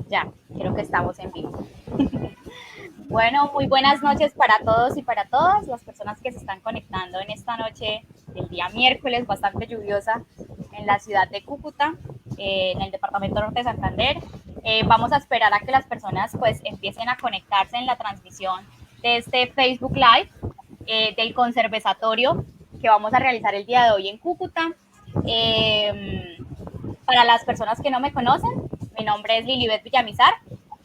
Ya, creo que estamos en vivo. Bueno, muy buenas noches para todos y para todas las personas que se están conectando en esta noche del día miércoles, bastante lluviosa en la ciudad de Cúcuta, en el departamento norte de Santander. Vamos a esperar a que las personas pues empiecen a conectarse en la transmisión de este Facebook Live del conservatorio que vamos a realizar el día de hoy en Cúcuta. Para las personas que no me conocen, mi nombre es Lilibet Villamizar,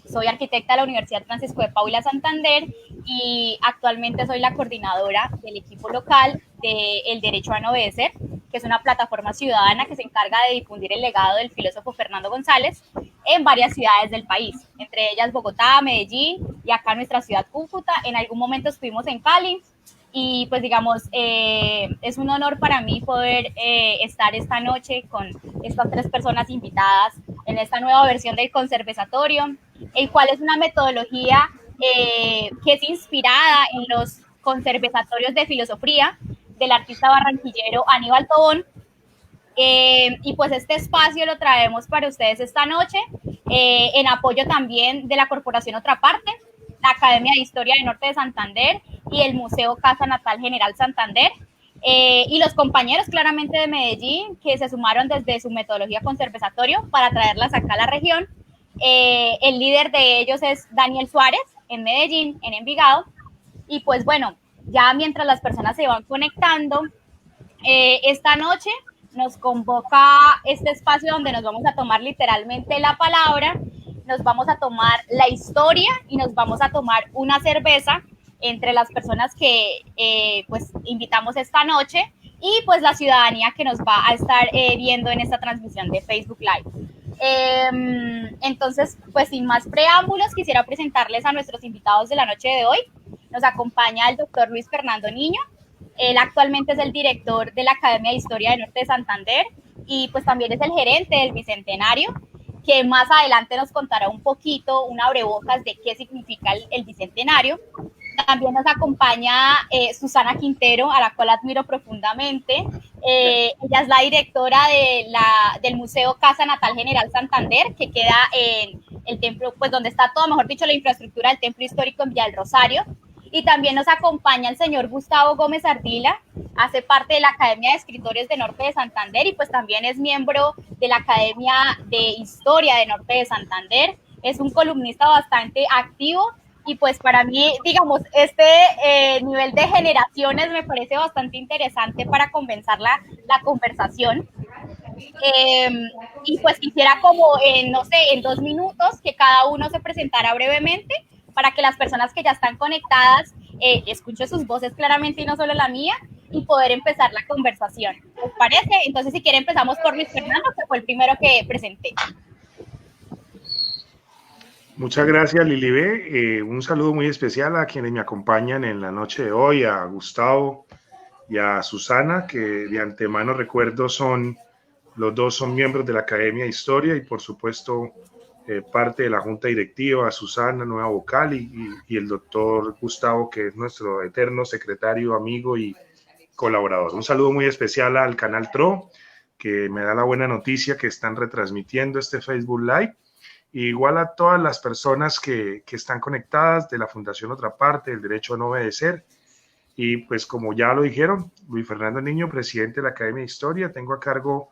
soy arquitecta de la Universidad Francisco de Paula Santander y actualmente soy la coordinadora del equipo local de El Derecho a No Obedecer, que es una plataforma ciudadana que se encarga de difundir el legado del filósofo Fernando González en varias ciudades del país, entre ellas Bogotá, Medellín y acá nuestra ciudad Cúcuta. En algún momento estuvimos en Cali, y pues digamos, es un honor para mí poder estar esta noche con estas tres personas invitadas en esta nueva versión del conservatorio, el cual es una metodología que es inspirada en los conservatorios de filosofía del artista barranquillero Aníbal Tobón. Y pues este espacio lo traemos para ustedes esta noche, en apoyo también de la Corporación Otra Parte, la Academia de Historia del Norte de Santander y el Museo Casa Natal General Santander, y los compañeros claramente de Medellín que se sumaron desde su metodología conservatorio para traerlas acá a la región. El líder de ellos es Daniel Suárez en Medellín, en Envigado, y pues bueno, ya mientras las personas se van conectando, esta noche nos convoca este espacio donde nos vamos a tomar literalmente la palabra, nos vamos a tomar la historia y nos vamos a tomar una cerveza entre las personas que pues invitamos esta noche y pues la ciudadanía que nos va a estar viendo en esta transmisión de Facebook Live. Entonces, pues sin más preámbulos, quisiera presentarles a nuestros invitados de la noche de hoy. Nos acompaña el doctor Luis Fernando Niño. Él actualmente es el director de la Academia de Historia del Norte de Santander y pues también es el gerente del Bicentenario, que más adelante nos contará un poquito, un abrebocas de qué significa el Bicentenario. También nos acompaña Susana Quintero, a la cual admiro profundamente. Ella es la directora del Museo Casa Natal General Santander, que queda en el templo, pues donde está todo, mejor dicho, la infraestructura del templo histórico en Villa del Rosario. Y también nos acompaña el señor Gustavo Gómez Ardila, hace parte de la Academia de Escritores de Norte de Santander y pues también es miembro de la Academia de Historia de Norte de Santander. Es un columnista bastante activo y pues para mí, digamos, este nivel de generaciones me parece bastante interesante para comenzar la conversación. Y pues quisiera como, no sé, en 2 minutos que cada uno se presentara brevemente para que las personas que ya están conectadas escuchen sus voces claramente y no solo la mía y poder empezar la conversación. ¿Les parece? Entonces, si quiere, empezamos por Luis Fernando, que fue el primero que presenté. Muchas gracias, Lilibet. Un saludo muy especial a quienes me acompañan en la noche de hoy, a Gustavo y a Susana, que de antemano recuerdo los dos son miembros de la Academia de Historia y por supuesto parte de la Junta Directiva, a Susana, nueva vocal, y el doctor Gustavo, que es nuestro eterno secretario, amigo y colaborador. Un saludo muy especial al canal TRO, que me da la buena noticia que están retransmitiendo este Facebook Live. Igual a todas las personas que están conectadas de la Fundación Otra Parte, del Derecho a No Obedecer. Y pues como ya lo dijeron, Luis Fernando Niño, presidente de la Academia de Historia, tengo a cargo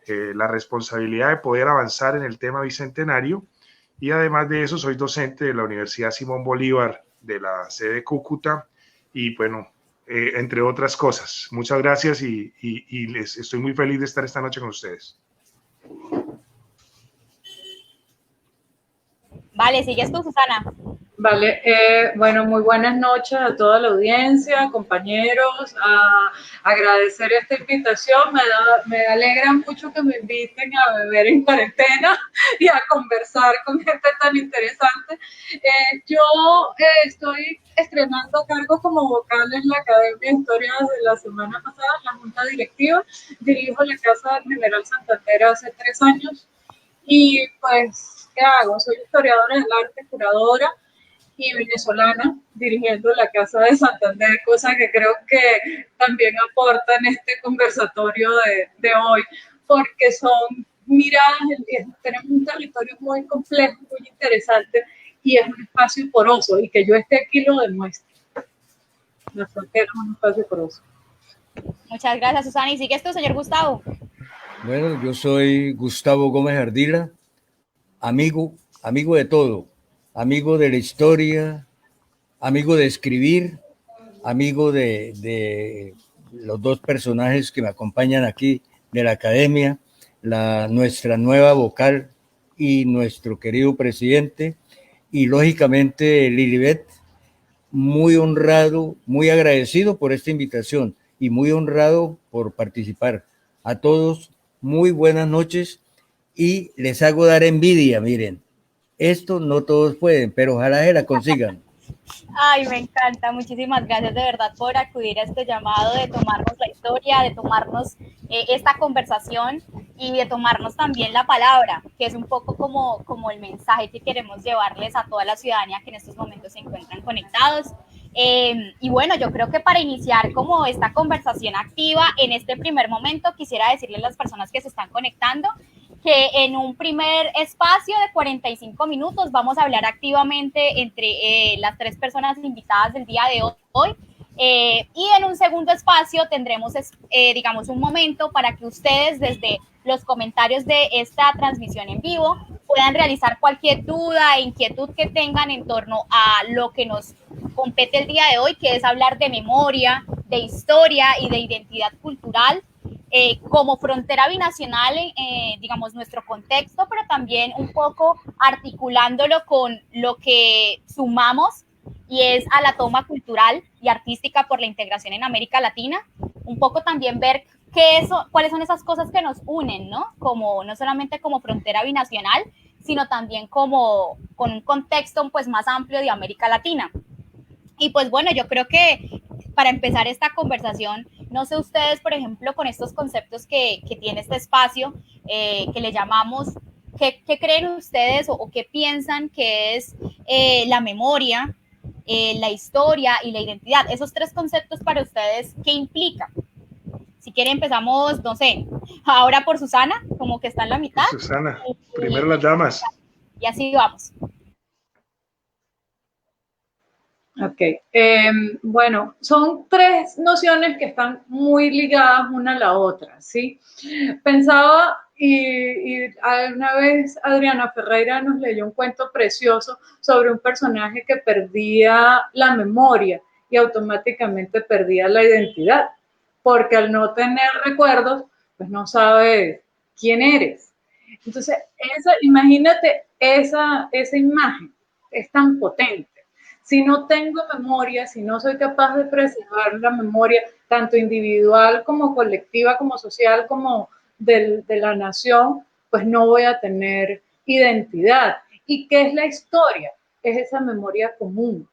la responsabilidad de poder avanzar en el tema bicentenario y además de eso soy docente de la Universidad Simón Bolívar de la sede de Cúcuta y bueno, entre otras cosas. Muchas gracias y estoy muy feliz de estar esta noche con ustedes. Vale, sigues tú, Susana. Vale, bueno, muy buenas noches a toda la audiencia, compañeros, agradecer esta invitación, me alegra mucho que me inviten a beber en cuarentena y a conversar con gente tan interesante. Yo estoy estrenando cargo como vocal en la Academia de Historia desde la semana pasada, en la Junta Directiva, dirijo la Casa General Santander hace 3 años y pues, ¿qué hago? Soy historiadora del arte, curadora y venezolana, dirigiendo la Casa de Santander, cosa que creo que también aporta en este conversatorio de hoy, porque son miradas, tenemos un territorio muy complejo, muy interesante, y es un espacio poroso, y que yo esté aquí lo demuestra. La frontera es un espacio poroso. Muchas gracias, Susana. ¿Y sigue esto, señor Gustavo? Bueno, yo soy Gustavo Gómez Ardila, amigo de todo, amigo de la historia, amigo de escribir, amigo de los dos personajes que me acompañan aquí de la academia, nuestra nueva vocal y nuestro querido presidente, y lógicamente Lilibet, muy honrado, muy agradecido por esta invitación y muy honrado por participar. A todos, muy buenas noches y les hago dar envidia, miren, esto no todos pueden, pero ojalá se la consigan. Ay, me encanta. Muchísimas gracias de verdad por acudir a este llamado, de tomarnos la historia, de tomarnos esta conversación y de tomarnos también la palabra, que es un poco como el mensaje que queremos llevarles a toda la ciudadanía que en estos momentos se encuentran conectados. Y bueno, yo creo que para iniciar como esta conversación activa, en este primer momento quisiera decirles a las personas que se están conectando que en un primer espacio de 45 minutos vamos a hablar activamente entre las tres personas invitadas del día de hoy. Y en un segundo espacio tendremos, digamos, un momento para que ustedes desde los comentarios de esta transmisión en vivo puedan realizar cualquier duda e inquietud que tengan en torno a lo que nos compete el día de hoy, que es hablar de memoria, de historia y de identidad cultural. Como frontera binacional, digamos, nuestro contexto, pero también un poco articulándolo con lo que sumamos y es a la toma cultural y artística por la integración en América Latina. Un poco también ver cuáles son esas cosas que nos unen, ¿no? Como, no solamente como frontera binacional, sino también como con un contexto pues, más amplio de América Latina. Y pues bueno, yo creo que para empezar esta conversación, no sé ustedes, por ejemplo, con estos conceptos que tiene este espacio, que le llamamos, ¿qué creen ustedes o qué piensan que es la memoria, la historia y la identidad? Esos tres conceptos para ustedes, ¿qué implican? Si quieren empezamos, no sé, ahora por Susana, como que está en la mitad. Susana, primero las damas. Y así vamos. Ok, bueno, son tres nociones que están muy ligadas una a la otra, ¿sí? Pensaba, y una vez Adriana Ferreira nos leyó un cuento precioso sobre un personaje que perdía la memoria y automáticamente perdía la identidad, porque al no tener recuerdos, pues no sabes quién eres. Entonces, imagínate esa imagen, es tan potente. Si no tengo memoria, si no soy capaz de preservar la memoria, tanto individual como colectiva, como social, como de la nación, pues no voy a tener identidad. ¿Y qué es la historia? Es esa memoria común.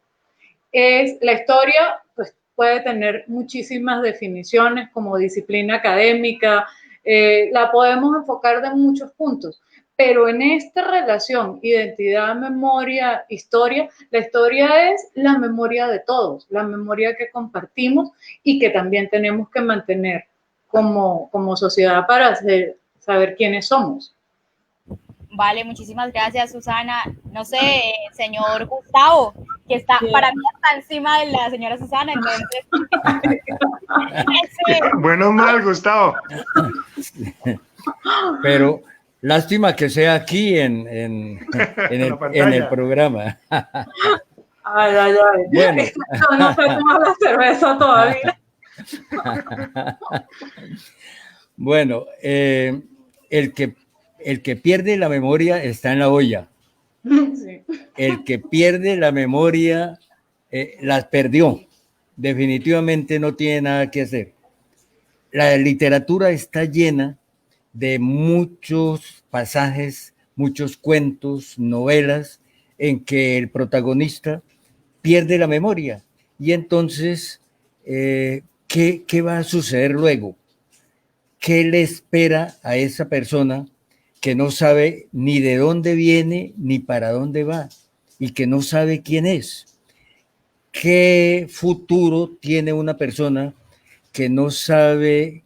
La historia, pues puede tener muchísimas definiciones como disciplina académica, la podemos enfocar de muchos puntos, pero en esta relación identidad, memoria, historia, la historia es la memoria de todos, la memoria que compartimos y que también tenemos que mantener como sociedad para saber quiénes somos. Vale, muchísimas gracias, Susana. No sé, señor Gustavo, que está, para mí está encima de la señora Susana, entonces. Bueno, mal, Gustavo. Pero lástima que sea aquí en el programa. Ay. Bueno. No sé cómo es la cerveza todavía. Bueno, el que pierde la memoria está en la olla. Sí. El que pierde la memoria las perdió. Definitivamente no tiene nada que hacer. La literatura está llena de muchos pasajes, muchos cuentos, novelas, en que el protagonista pierde la memoria. Y entonces, ¿qué va a suceder luego? ¿Qué le espera a esa persona que no sabe ni de dónde viene ni para dónde va y que no sabe quién es? ¿Qué futuro tiene una persona que no sabe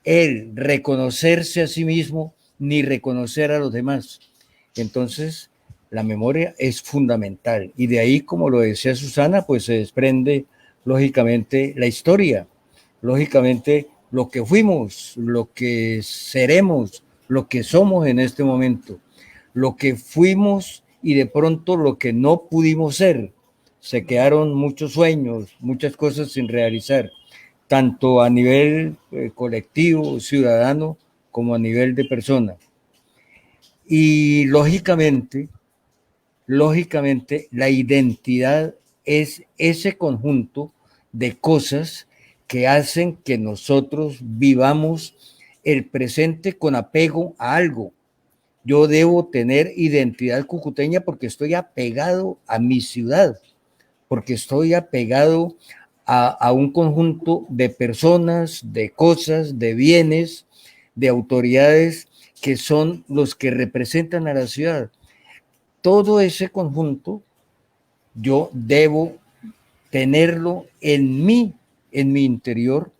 él reconocerse a sí mismo ni reconocer a los demás. Entonces, la memoria es fundamental. Y de ahí, como lo decía Susana, pues se desprende, lógicamente, la historia, lógicamente, lo que fuimos, lo que seremos, lo que somos en este momento, lo que fuimos y de pronto lo que no pudimos ser. Se quedaron muchos sueños, muchas cosas sin realizar, tanto a nivel colectivo, ciudadano, como a nivel de persona. Y lógicamente, la identidad es ese conjunto de cosas que hacen que nosotros vivamos el presente con apego a algo. Yo debo tener identidad cucuteña porque estoy apegado a mi ciudad, porque estoy apegado a un conjunto de personas, de cosas, de bienes, de autoridades que son los que representan a la ciudad. Todo ese conjunto yo debo tenerlo en mí, en mi interior,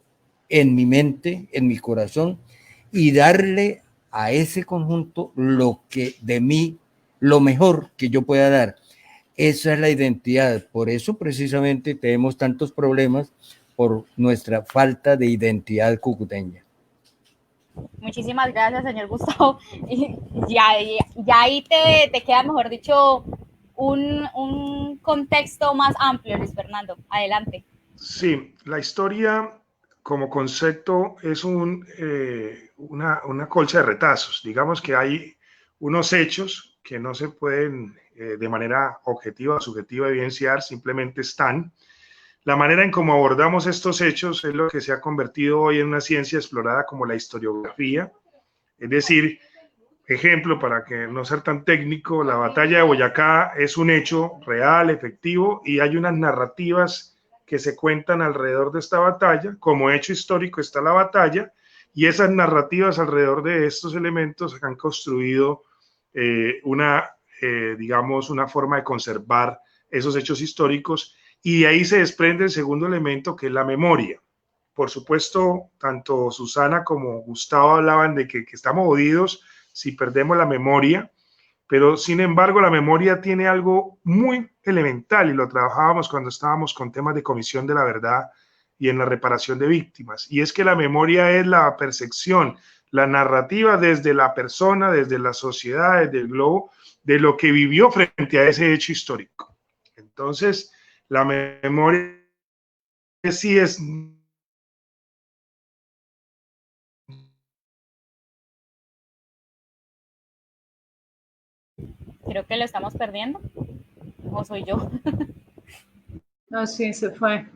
en mi mente, en mi corazón, y darle a ese conjunto lo que de mí, lo mejor que yo pueda dar. Esa es la identidad. Por eso precisamente tenemos tantos problemas por nuestra falta de identidad cucuteña. Muchísimas gracias, señor Gustavo. Y ya ahí te queda, mejor dicho, un contexto más amplio, Luis Fernando. Adelante. Sí, la historia como concepto es una colcha de retazos. Digamos que hay unos hechos que no se pueden de manera objetiva o subjetiva evidenciar, simplemente están. La manera en cómo abordamos estos hechos es lo que se ha convertido hoy en una ciencia explorada como la historiografía. Es decir, ejemplo, para que no ser tan técnico, la batalla de Boyacá es un hecho real, efectivo, y hay unas narrativas que se cuentan alrededor de esta batalla. Como hecho histórico está la batalla, y esas narrativas alrededor de estos elementos han construido digamos, una forma de conservar esos hechos históricos, y de ahí se desprende el segundo elemento, que es la memoria. Por supuesto, tanto Susana como Gustavo hablaban de que estamos jodidos si perdemos la memoria, pero sin embargo la memoria tiene algo muy elemental, y lo trabajábamos cuando estábamos con temas de comisión de la verdad y en la reparación de víctimas, y es que la memoria es la percepción, la narrativa desde la persona, desde la sociedad, desde el globo, de lo que vivió frente a ese hecho histórico. Entonces, la memoria sí es... Creo que lo estamos perdiendo. ¿O soy yo? No, sí, se fue.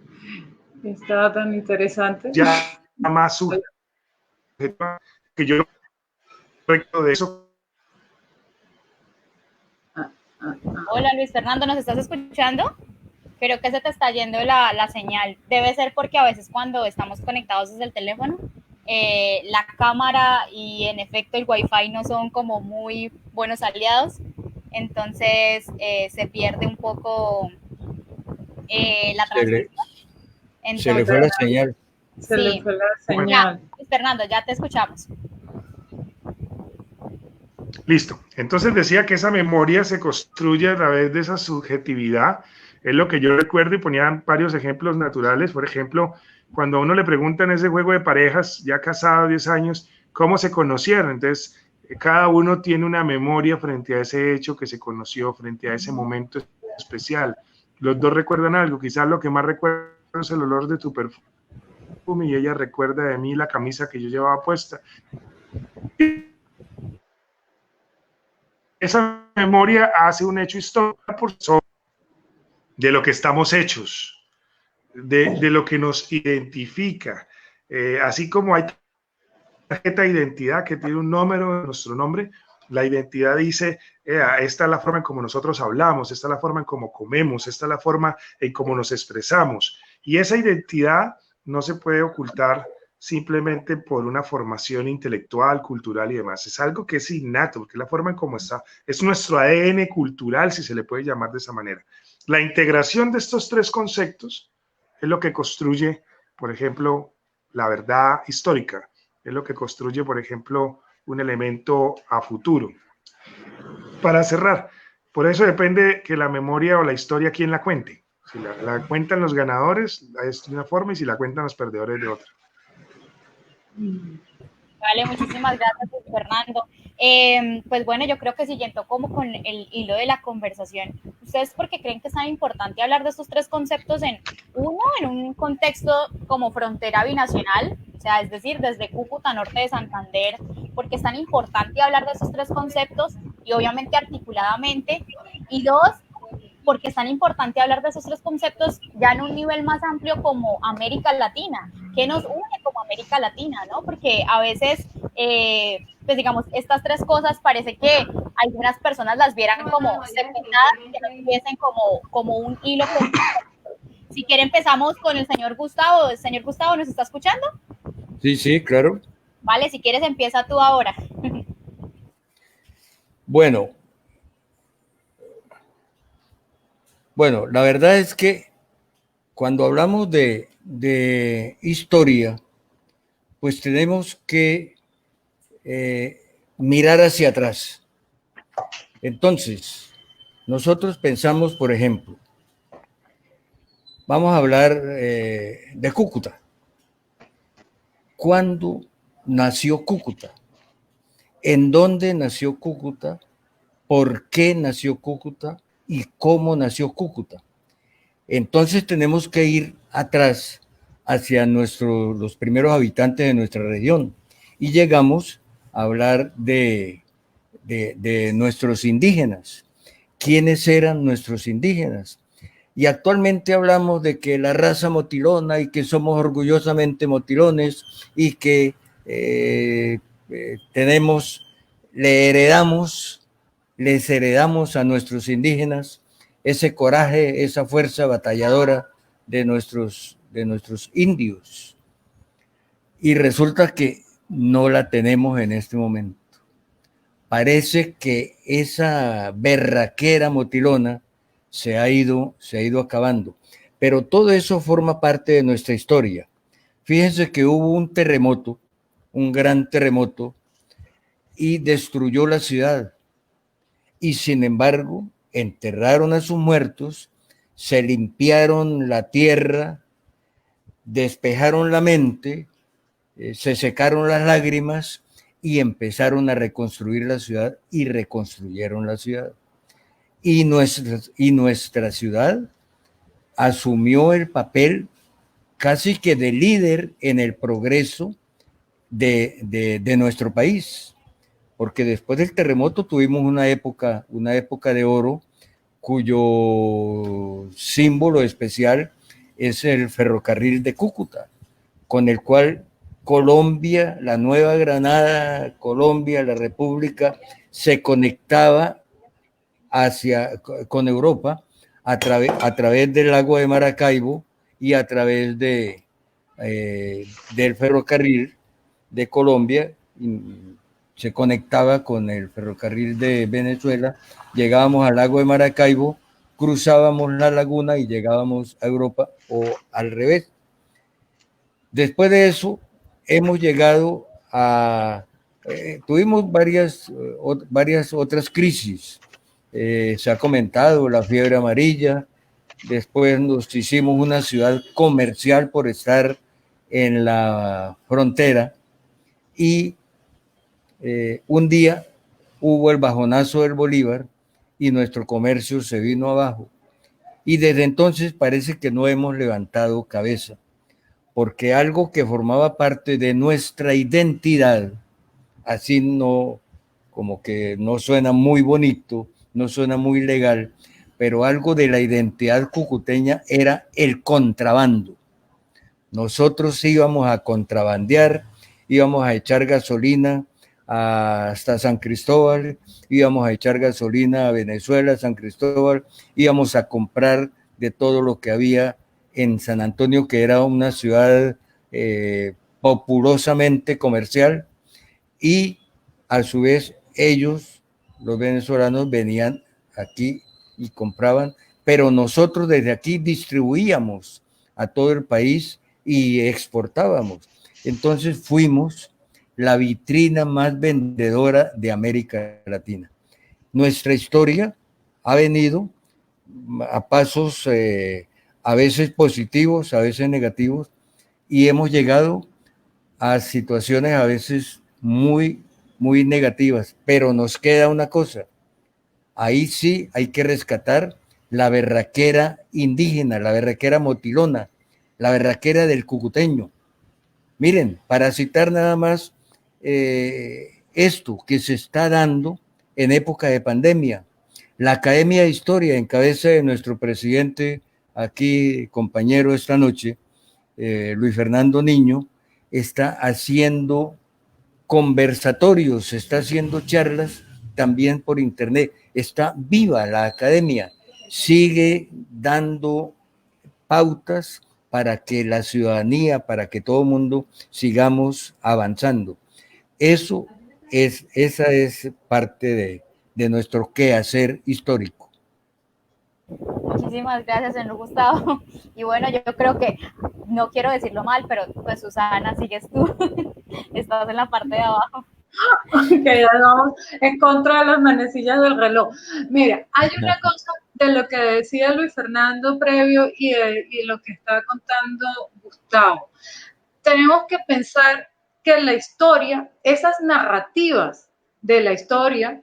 Estaba tan interesante. Ya más que yo recuerdo de eso. Hola, Luis Fernando, ¿nos estás escuchando? Creo que se te está yendo la señal. Debe ser porque a veces cuando estamos conectados desde el teléfono, la cámara y en efecto el wifi no son como muy buenos aliados. Entonces se pierde un poco la transmisión. Entonces, se le fue la señal. Se le fue la señal. Ya, Fernando, ya te escuchamos. Listo. Entonces decía que esa memoria se construye a través de esa subjetividad. Es lo que yo recuerdo, y ponía varios ejemplos naturales. Por ejemplo, cuando a uno le preguntan ese juego de parejas, ya casados 10 años, ¿cómo se conocieron? Entonces, cada uno tiene una memoria frente a ese hecho que se conoció, frente a ese momento especial. Los dos recuerdan algo. Quizás lo que más recuerdo es el olor de tu perfume, y ella recuerda de mí la camisa que yo llevaba puesta. Esa memoria hace un hecho histórico de lo que estamos hechos, de lo que nos identifica. Así como hay tarjeta de identidad que tiene un número, nuestro nombre, la identidad dice, esta es la forma en cómo nosotros hablamos, esta es la forma en cómo comemos, esta es la forma en cómo nos expresamos. Y esa identidad no se puede ocultar simplemente por una formación intelectual, cultural y demás. Es algo que es innato, porque la forma en cómo está, es nuestro ADN cultural, si se le puede llamar de esa manera. La integración de estos tres conceptos es lo que construye, por ejemplo, la verdad histórica, es lo que construye, por ejemplo, un elemento a futuro. Para cerrar, por eso depende que la memoria o la historia, quién la cuente. Si la cuentan los ganadores, es de una forma, y si la cuentan los perdedores, de otra. Vale, muchísimas gracias, Fernando. Pues bueno, yo creo que siguiendo como con el hilo de la conversación, ¿ustedes por qué creen que es tan importante hablar de estos tres conceptos en un contexto como frontera binacional? O sea, es decir, desde Cúcuta, norte de Santander, ¿por qué es tan importante hablar de estos tres conceptos y obviamente articuladamente? Y dos, porque es tan importante hablar de esos tres conceptos ya en un nivel más amplio como América Latina. ¿Qué nos une como América Latina, no? Porque a veces, pues digamos, estas tres cosas parece que algunas personas las vieran como separadas, que no tuviesen como un hilo. Si quiere empezamos con el señor Gustavo. ¿El señor Gustavo nos está escuchando? Sí, sí, claro. Vale, si quieres empieza tú ahora. Bueno, la verdad es que cuando hablamos de historia, pues tenemos que mirar hacia atrás. Entonces, nosotros pensamos, por ejemplo, vamos a hablar de Cúcuta. ¿Cuándo nació Cúcuta? ¿En dónde nació Cúcuta? ¿Por qué nació Cúcuta? ¿Y cómo nació Cúcuta? Entonces tenemos que ir atrás hacia los primeros habitantes de nuestra región y llegamos a hablar de nuestros indígenas. ¿Quiénes eran nuestros indígenas? Y actualmente hablamos de que la raza motilona y que somos orgullosamente motilones y que les heredamos a nuestros indígenas ese coraje, esa fuerza batalladora de nuestros indios. Y resulta que no la tenemos en este momento. Parece que esa berraquera motilona se ha ido acabando. Pero todo eso forma parte de nuestra historia. Fíjense que hubo un terremoto, un gran terremoto, y destruyó la ciudad. Y sin embargo, enterraron a sus muertos, se limpiaron la tierra, despejaron la mente, se secaron las lágrimas y empezaron a reconstruir la ciudad y reconstruyeron la ciudad. Y nuestra ciudad asumió el papel casi que de líder en el progreso de nuestro país, porque después del terremoto tuvimos una época de oro cuyo símbolo especial es el ferrocarril de Cúcuta, con el cual Colombia, la Nueva Granada, Colombia, la República, se conectaba con Europa a través del lago de Maracaibo y a través del ferrocarril de Colombia. Se conectaba con el ferrocarril de Venezuela, llegábamos al lago de Maracaibo, cruzábamos la laguna y llegábamos a Europa, o al revés. Después de eso, hemos llegado tuvimos varias otras crisis. Se ha comentado la fiebre amarilla, después nos hicimos una ciudad comercial por estar en la frontera y un día hubo el bajonazo del Bolívar y nuestro comercio se vino abajo. Y desde entonces parece que no hemos levantado cabeza, porque algo que formaba parte de nuestra identidad, así no, como que no suena muy bonito, no suena muy legal, pero algo de la identidad cucuteña era el contrabando. Nosotros íbamos a contrabandear, íbamos a echar gasolina hasta San Cristóbal, íbamos a echar gasolina a Venezuela, San Cristóbal, íbamos a comprar de todo lo que había en San Antonio, que era una ciudad populosamente comercial, y a su vez ellos, los venezolanos, venían aquí y compraban, pero nosotros desde aquí distribuíamos a todo el país y exportábamos. Entonces fuimos la vitrina más vendedora de América Latina. Nuestra historia ha venido a pasos a veces positivos, a veces negativos, y hemos llegado a situaciones a veces muy negativas, pero nos queda una cosa, ahí sí hay que rescatar la berraquera indígena, la berraquera motilona, la berraquera del cucuteño. Miren, para citar nada más esto que se está dando en época de pandemia, la Academia de Historia, en cabeza de nuestro presidente, aquí compañero esta noche, Luis Fernando Niño, está haciendo conversatorios, está haciendo charlas también por internet. Está viva la academia, sigue dando pautas para que la ciudadanía, para que todo el mundo sigamos avanzando. Esa es parte de nuestro quehacer histórico. Muchísimas gracias, señor Gustavo. Y bueno, yo creo que, no quiero decirlo mal, pero pues Susana, sigues tú. Estás en la parte de abajo. Que ya vamos en contra de las manecillas del reloj. Mira, hay una cosa de lo que decía Luis Fernando previo y lo que está contando Gustavo. Tenemos que pensar que la historia, esas narrativas de la historia,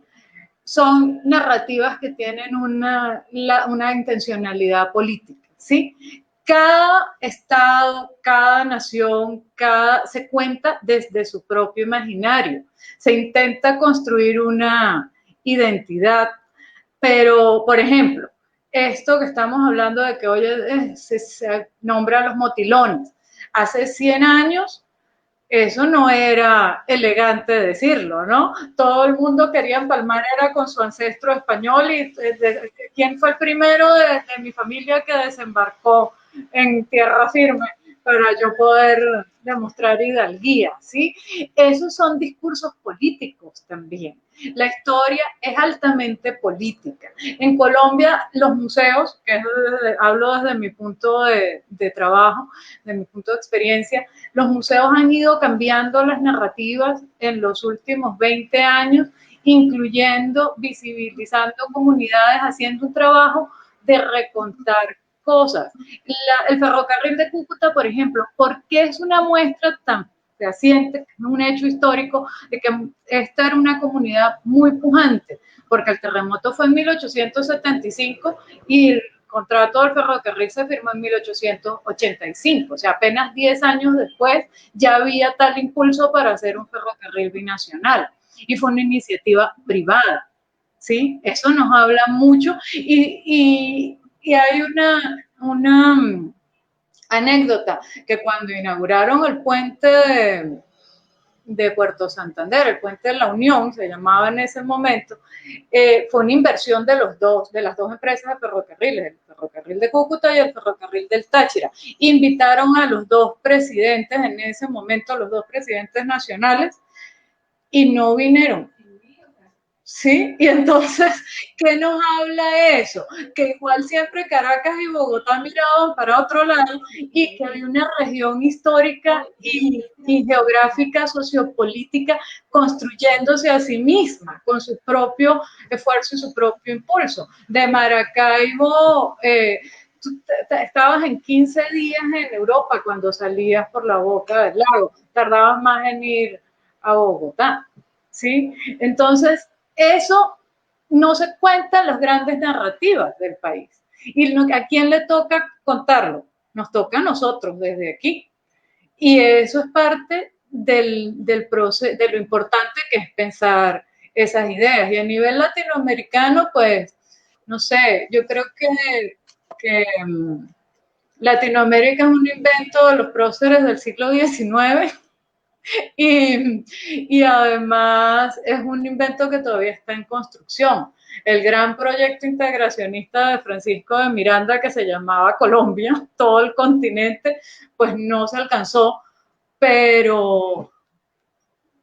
son narrativas que tienen una intencionalidad política, ¿sí? Cada estado, cada nación, se cuenta desde su propio imaginario. Se intenta construir una identidad, pero, por ejemplo, esto que estamos hablando de que hoy se nombra a los motilones. Hace 100 años eso no era elegante decirlo, ¿no? Todo el mundo quería empalmar era con su ancestro español y ¿quién fue el primero de mi familia que desembarcó en tierra firme para yo poder demostrar hidalguía, ¿sí? Esos son discursos políticos también. La historia es altamente política. En Colombia, los museos, que hablo desde mi punto de trabajo, de mi punto de experiencia, los museos han ido cambiando las narrativas en los últimos 20 años, incluyendo, visibilizando comunidades, haciendo un trabajo de recontar cosas. El ferrocarril de Cúcuta, por ejemplo, ¿por qué es una muestra tan fehaciente, un hecho histórico de que esta era una comunidad muy pujante? Porque el terremoto fue en 1875 y el contrato del ferrocarril se firmó en 1885, o sea, apenas 10 años después ya había tal impulso para hacer un ferrocarril binacional y fue una iniciativa privada, ¿sí? Eso nos habla mucho y hay una anécdota que cuando inauguraron el puente de Puerto Santander, el puente de la Unión, se llamaba en ese momento, fue una inversión de las dos empresas de ferrocarriles, el ferrocarril de Cúcuta y el ferrocarril del Táchira. Invitaron a los dos presidentes en ese momento, los dos presidentes nacionales, y no vinieron. ¿Sí? Y entonces, ¿qué nos habla eso? Que igual siempre Caracas y Bogotá miraban para otro lado y que había una región histórica y geográfica, sociopolítica, construyéndose a sí misma, con su propio esfuerzo y su propio impulso. De Maracaibo, tú estabas en 15 días en Europa cuando salías por la boca del lago, tardabas más en ir a Bogotá, ¿sí? Entonces, eso no se cuenta en las grandes narrativas del país. ¿Y a quién le toca contarlo? Nos toca a nosotros desde aquí. Y eso es parte del proceso, de lo importante que es pensar esas ideas. Y a nivel latinoamericano, pues, no sé, yo creo que Latinoamérica es un invento de los próceres del siglo XIX. Y además es un invento que todavía está en construcción. El gran proyecto integracionista de Francisco de Miranda, que se llamaba Colombia, todo el continente, pues no se alcanzó, pero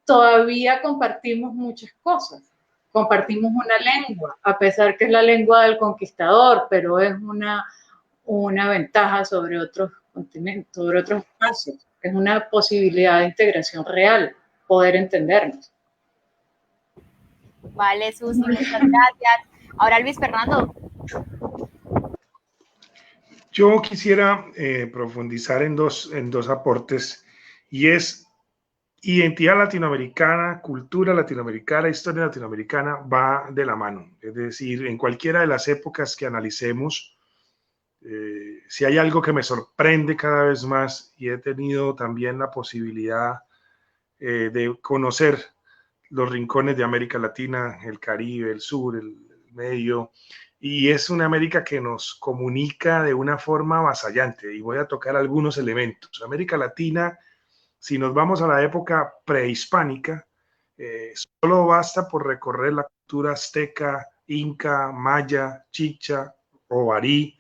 todavía compartimos muchas cosas. Compartimos una lengua, a pesar que es la lengua del conquistador, pero es una ventaja sobre otros continentes, sobre otros espacios. Es una posibilidad de integración real. poder entendernos. Vale, Susi, muchas gracias. Ahora Luis Fernando. Yo quisiera profundizar en dos aportes, y es identidad latinoamericana, cultura latinoamericana, historia latinoamericana, va de la mano. Es decir, en cualquiera de las épocas que analicemos, si hay algo que me sorprende cada vez más, y he tenido también la posibilidad de conocer los rincones de América Latina, el Caribe, el sur, el medio, y es una América que nos comunica de una forma avasallante, y voy a tocar algunos elementos. América Latina, si nos vamos a la época prehispánica, solo basta por recorrer la cultura azteca, inca, maya, chicha o barí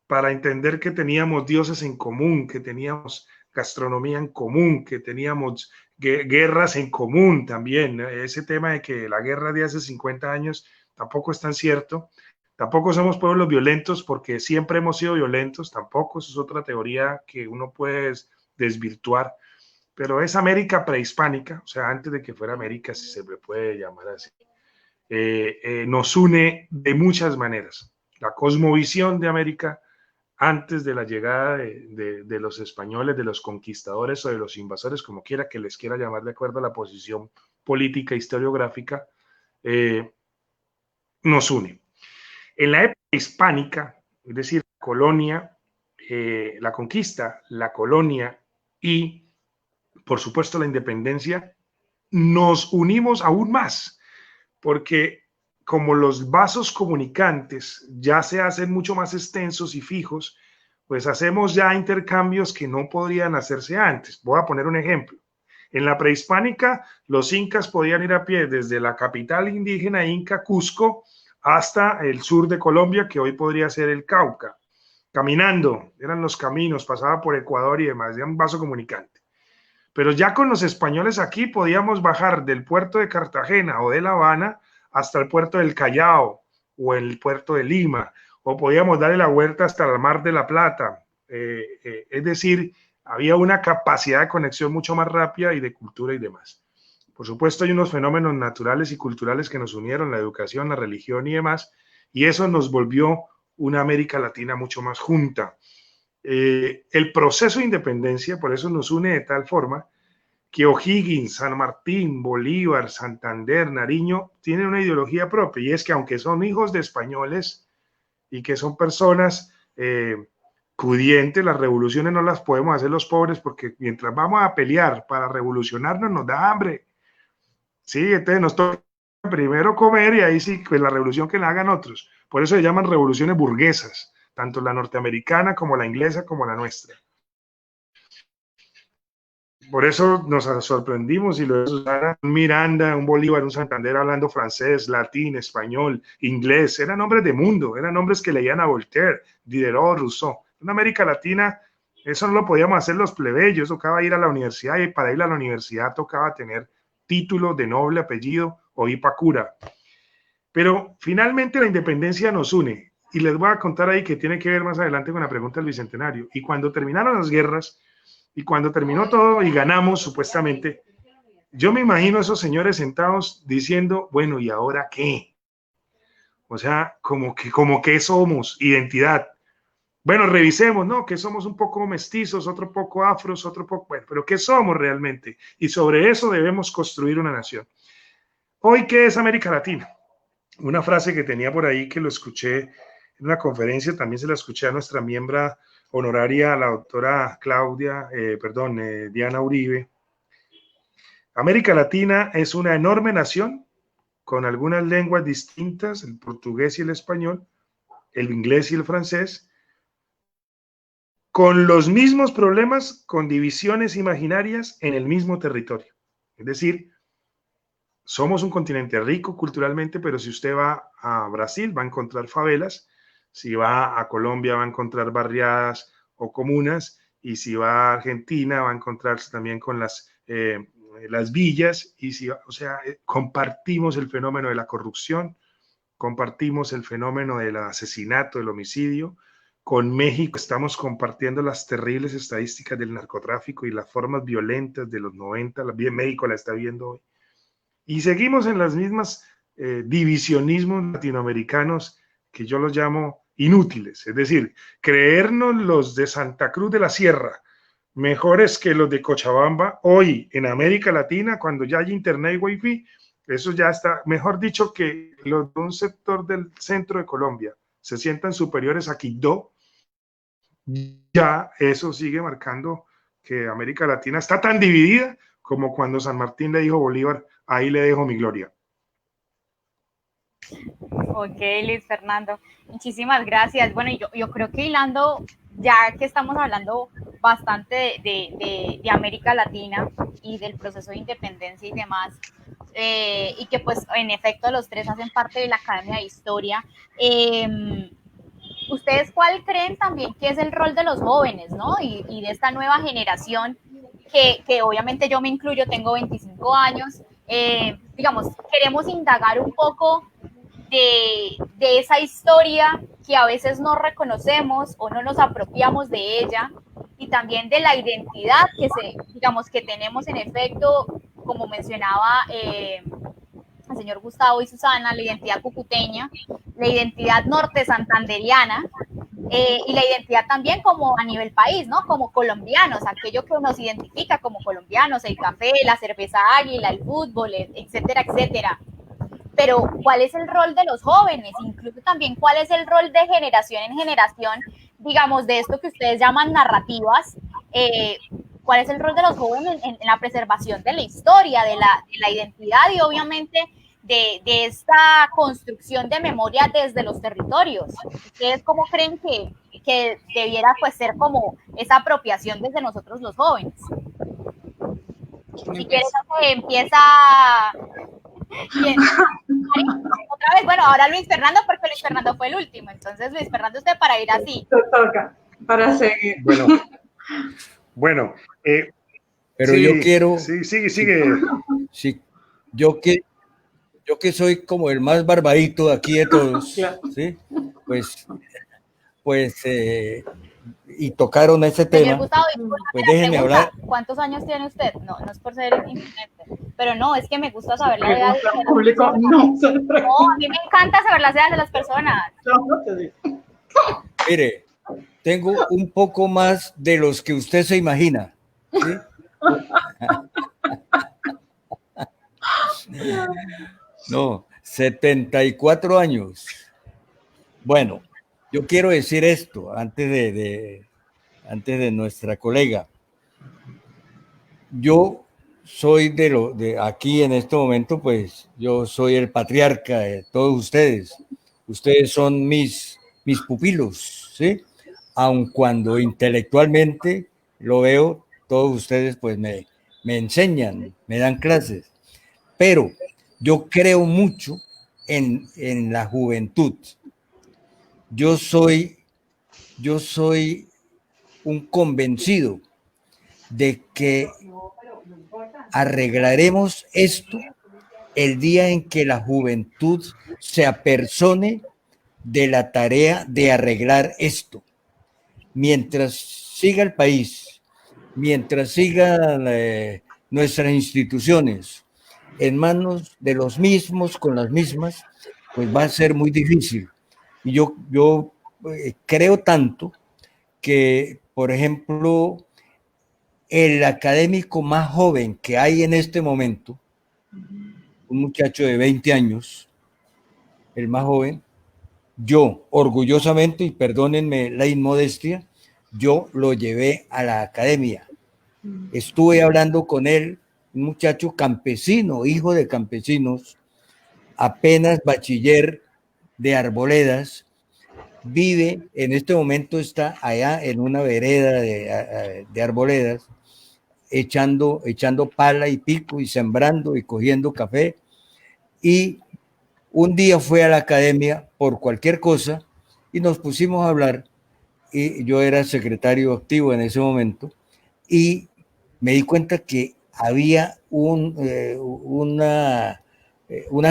para entender que teníamos dioses en común, que teníamos gastronomía en común, que teníamos guerras en común también. Ese tema de que la guerra de hace 50 años tampoco es tan cierto. Tampoco somos pueblos violentos porque siempre hemos sido violentos, tampoco, eso es otra teoría que uno puede desvirtuar. Pero es América prehispánica, o sea, antes de que fuera América, si se le puede llamar así, nos une de muchas maneras. La cosmovisión de América antes de la llegada de los españoles, de los conquistadores o de los invasores, como quiera que les quiera llamar de acuerdo a la posición política e historiográfica, nos une. En la época hispánica, es decir, la colonia, la conquista, la colonia y, por supuesto, la independencia, nos unimos aún más, porque como los vasos comunicantes ya se hacen mucho más extensos y fijos, pues hacemos ya intercambios que no podrían hacerse antes. Voy a poner un ejemplo. En la prehispánica, los incas podían ir a pie desde la capital indígena inca, Cusco, hasta el sur de Colombia, que hoy podría ser el Cauca. Caminando, eran los caminos, pasaba por Ecuador y demás, era un vaso comunicante. Pero ya con los españoles aquí podíamos bajar del puerto de Cartagena o de La Habana hasta el puerto del Callao o el puerto de Lima, o podíamos darle la vuelta hasta el Mar de la Plata. Es decir, había una capacidad de conexión mucho más rápida y de cultura y demás. Por supuesto, hay unos fenómenos naturales y culturales que nos unieron, la educación, la religión y demás, y eso nos volvió una América Latina mucho más junta. El proceso de independencia, por eso nos une de tal forma que O'Higgins, San Martín, Bolívar, Santander, Nariño tienen una ideología propia, y es que aunque son hijos de españoles y que son personas pudientes, las revoluciones no las podemos hacer los pobres, porque mientras vamos a pelear para revolucionarnos nos da hambre. Sí, entonces nos toca primero comer y ahí sí, pues la revolución que la hagan otros. Por eso se llaman revoluciones burguesas, tanto la norteamericana como la inglesa como la nuestra. Por eso nos sorprendimos y luego un Miranda, un Bolívar, un Santander hablando francés, latín, español, inglés. Eran nombres de mundo, eran nombres que leían a Voltaire, Diderot, Rousseau. En América Latina eso no lo podíamos hacer los plebeyos, tocaba ir a la universidad, y para ir a la universidad tocaba tener título de noble, apellido o ipacura. Pero finalmente la independencia nos une, y les voy a contar ahí que tiene que ver más adelante con la pregunta del Bicentenario. Y cuando terminaron las guerras, y cuando terminó todo y ganamos, supuestamente, yo me imagino a esos señores sentados diciendo, bueno, ¿y ahora qué? O sea, como que somos identidad. Bueno, revisemos, ¿no? Que somos un poco mestizos, otro poco afros, otro poco, bueno, pero ¿qué somos realmente? Y sobre eso debemos construir una nación. Hoy, ¿qué es América Latina? Una frase que tenía por ahí que lo escuché en una conferencia, también se la escuché a nuestra miembro honoraria, la doctora Diana Uribe. América Latina es una enorme nación con algunas lenguas distintas, el portugués y el español, el inglés y el francés, con los mismos problemas, con divisiones imaginarias en el mismo territorio. Es decir, somos un continente rico culturalmente, pero si usted va a Brasil va a encontrar favelas, si va a Colombia va a encontrar barriadas o comunas, y si va a Argentina va a encontrarse también con las villas, y si, o sea, compartimos el fenómeno de la corrupción, compartimos el fenómeno del asesinato, del homicidio, Con México estamos compartiendo las terribles estadísticas del narcotráfico y las formas violentas de los 90, México la está viendo hoy. Y seguimos en las mismas divisionismos latinoamericanos que yo los llamo inútiles, es decir, creernos los de Santa Cruz de la Sierra mejores que los de Cochabamba hoy en América Latina, cuando ya hay internet y wifi, eso ya está, mejor dicho, que los de un sector del centro de Colombia se sientan superiores a Quibdó, ya eso sigue marcando que América Latina está tan dividida como cuando San Martín le dijo a Bolívar, ahí le dejo mi gloria. Ok, Luis Fernando, muchísimas gracias. Bueno, yo creo que hilando, ya que estamos hablando bastante de América Latina y del proceso de independencia y demás, y que pues en efecto los tres hacen parte de la Academia de Historia, ¿ustedes cuál creen también que es el rol de los jóvenes, ¿no? Y de esta nueva generación, que obviamente yo me incluyo, tengo 25 años, digamos, queremos indagar un poco de esa historia que a veces no reconocemos o no nos apropiamos de ella, y también de la identidad digamos, que tenemos en efecto, como mencionaba el señor Gustavo y Susana, la identidad cucuteña, la identidad norte santanderiana, y la identidad también como a nivel país, ¿no? Como colombianos, aquello que nos identifica como colombianos, el café, la cerveza águila, el fútbol, etcétera, etcétera. Pero ¿cuál es el rol de los jóvenes? Incluso también cuál es el rol de generación en generación, digamos, de esto que ustedes llaman narrativas, cuál es el rol de los jóvenes en la preservación de la historia, de la identidad y obviamente de esta construcción de memoria desde los territorios. ¿Ustedes cómo creen que debiera pues ser como esa apropiación desde nosotros los jóvenes? Si quieres, empieza... Bien. Otra vez, bueno, ahora Luis Fernando, porque Luis Fernando fue el último. Entonces, Luis Fernando, usted para ir así. Te toca, para seguir. Bueno, pero sí, yo quiero... Sí, sigue. Sí, yo que soy como el más barbadito aquí de todos, ¿sí? Pues y tocaron ese Señor tema. Gustavo, pues déjenme hablar. ¿Cuántos años tiene usted? No, no es por ser imprudente, pero no, es que me gusta saber la edad de las público, personas. No, a mí me encanta saber las edades de las personas. No te digo. Mire, tengo un poco más de los que usted se imagina, ¿sí? No, 74 años. Bueno, yo quiero decir esto antes de nuestra colega. Yo soy de aquí en este momento, pues yo soy el patriarca de todos ustedes. Ustedes son mis pupilos, ¿sí? Aun cuando intelectualmente lo veo, todos ustedes pues me enseñan, me dan clases. Pero yo creo mucho en la juventud. Yo soy un convencido de que arreglaremos esto el día en que la juventud se apersone de la tarea de arreglar esto. Mientras siga el país, mientras sigan nuestras instituciones en manos de los mismos con las mismas, pues va a ser muy difícil. Y yo creo tanto que, por ejemplo, el académico más joven que hay en este momento, un muchacho de 20 años, el más joven, yo orgullosamente, y perdónenme la inmodestia, yo lo llevé a la academia. Estuve hablando con él, un muchacho campesino, hijo de campesinos, apenas bachiller de Arboledas, vive, en este momento está allá en una vereda de Arboledas, echando pala y pico y sembrando y cogiendo café. Y un día fue a la academia por cualquier cosa y nos pusimos a hablar, y yo era secretario activo en ese momento, y me di cuenta que había una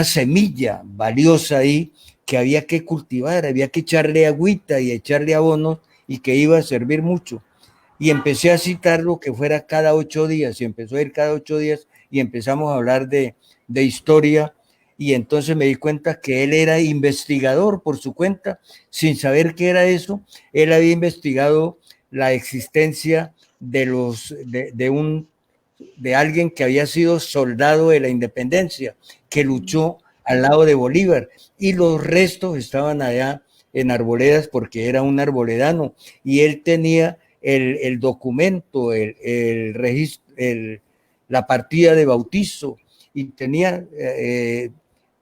semilla valiosa ahí que había que cultivar, había que echarle agüita y echarle abonos y que iba a servir mucho. Y empecé a citar lo que fuera cada 8 días y empezó a ir cada 8 días y empezamos a hablar de historia y entonces me di cuenta que él era investigador por su cuenta, sin saber qué era eso. Él había investigado la existencia de alguien que había sido soldado de la independencia, que luchó al lado de Bolívar y los restos estaban allá en Arboledas porque era un arboledano y él tenía el documento, el registro, la partida de bautizo y tenía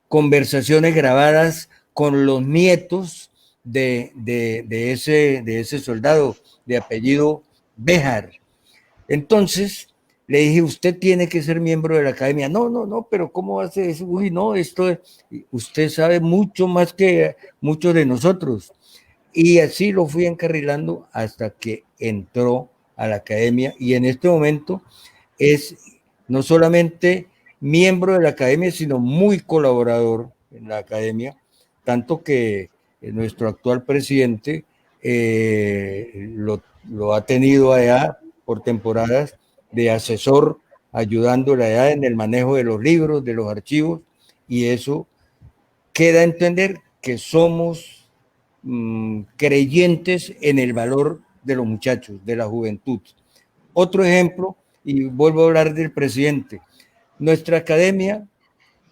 conversaciones grabadas con los nietos de ese soldado de apellido Béjar. Entonces le dije, usted tiene que ser miembro de la academia. No, pero ¿cómo hace eso? Uy, no, usted sabe mucho más que muchos de nosotros. Y así lo fui encarrilando hasta que entró a la academia y en este momento es no solamente miembro de la academia, sino muy colaborador en la academia, tanto que nuestro actual presidente lo ha tenido allá por temporadas de asesor, ayudándole allá en el manejo de los libros, de los archivos, y eso queda a entender que somos creyentes en el valor de los muchachos, de la juventud. Otro ejemplo, y vuelvo a hablar del presidente. Nuestra academia,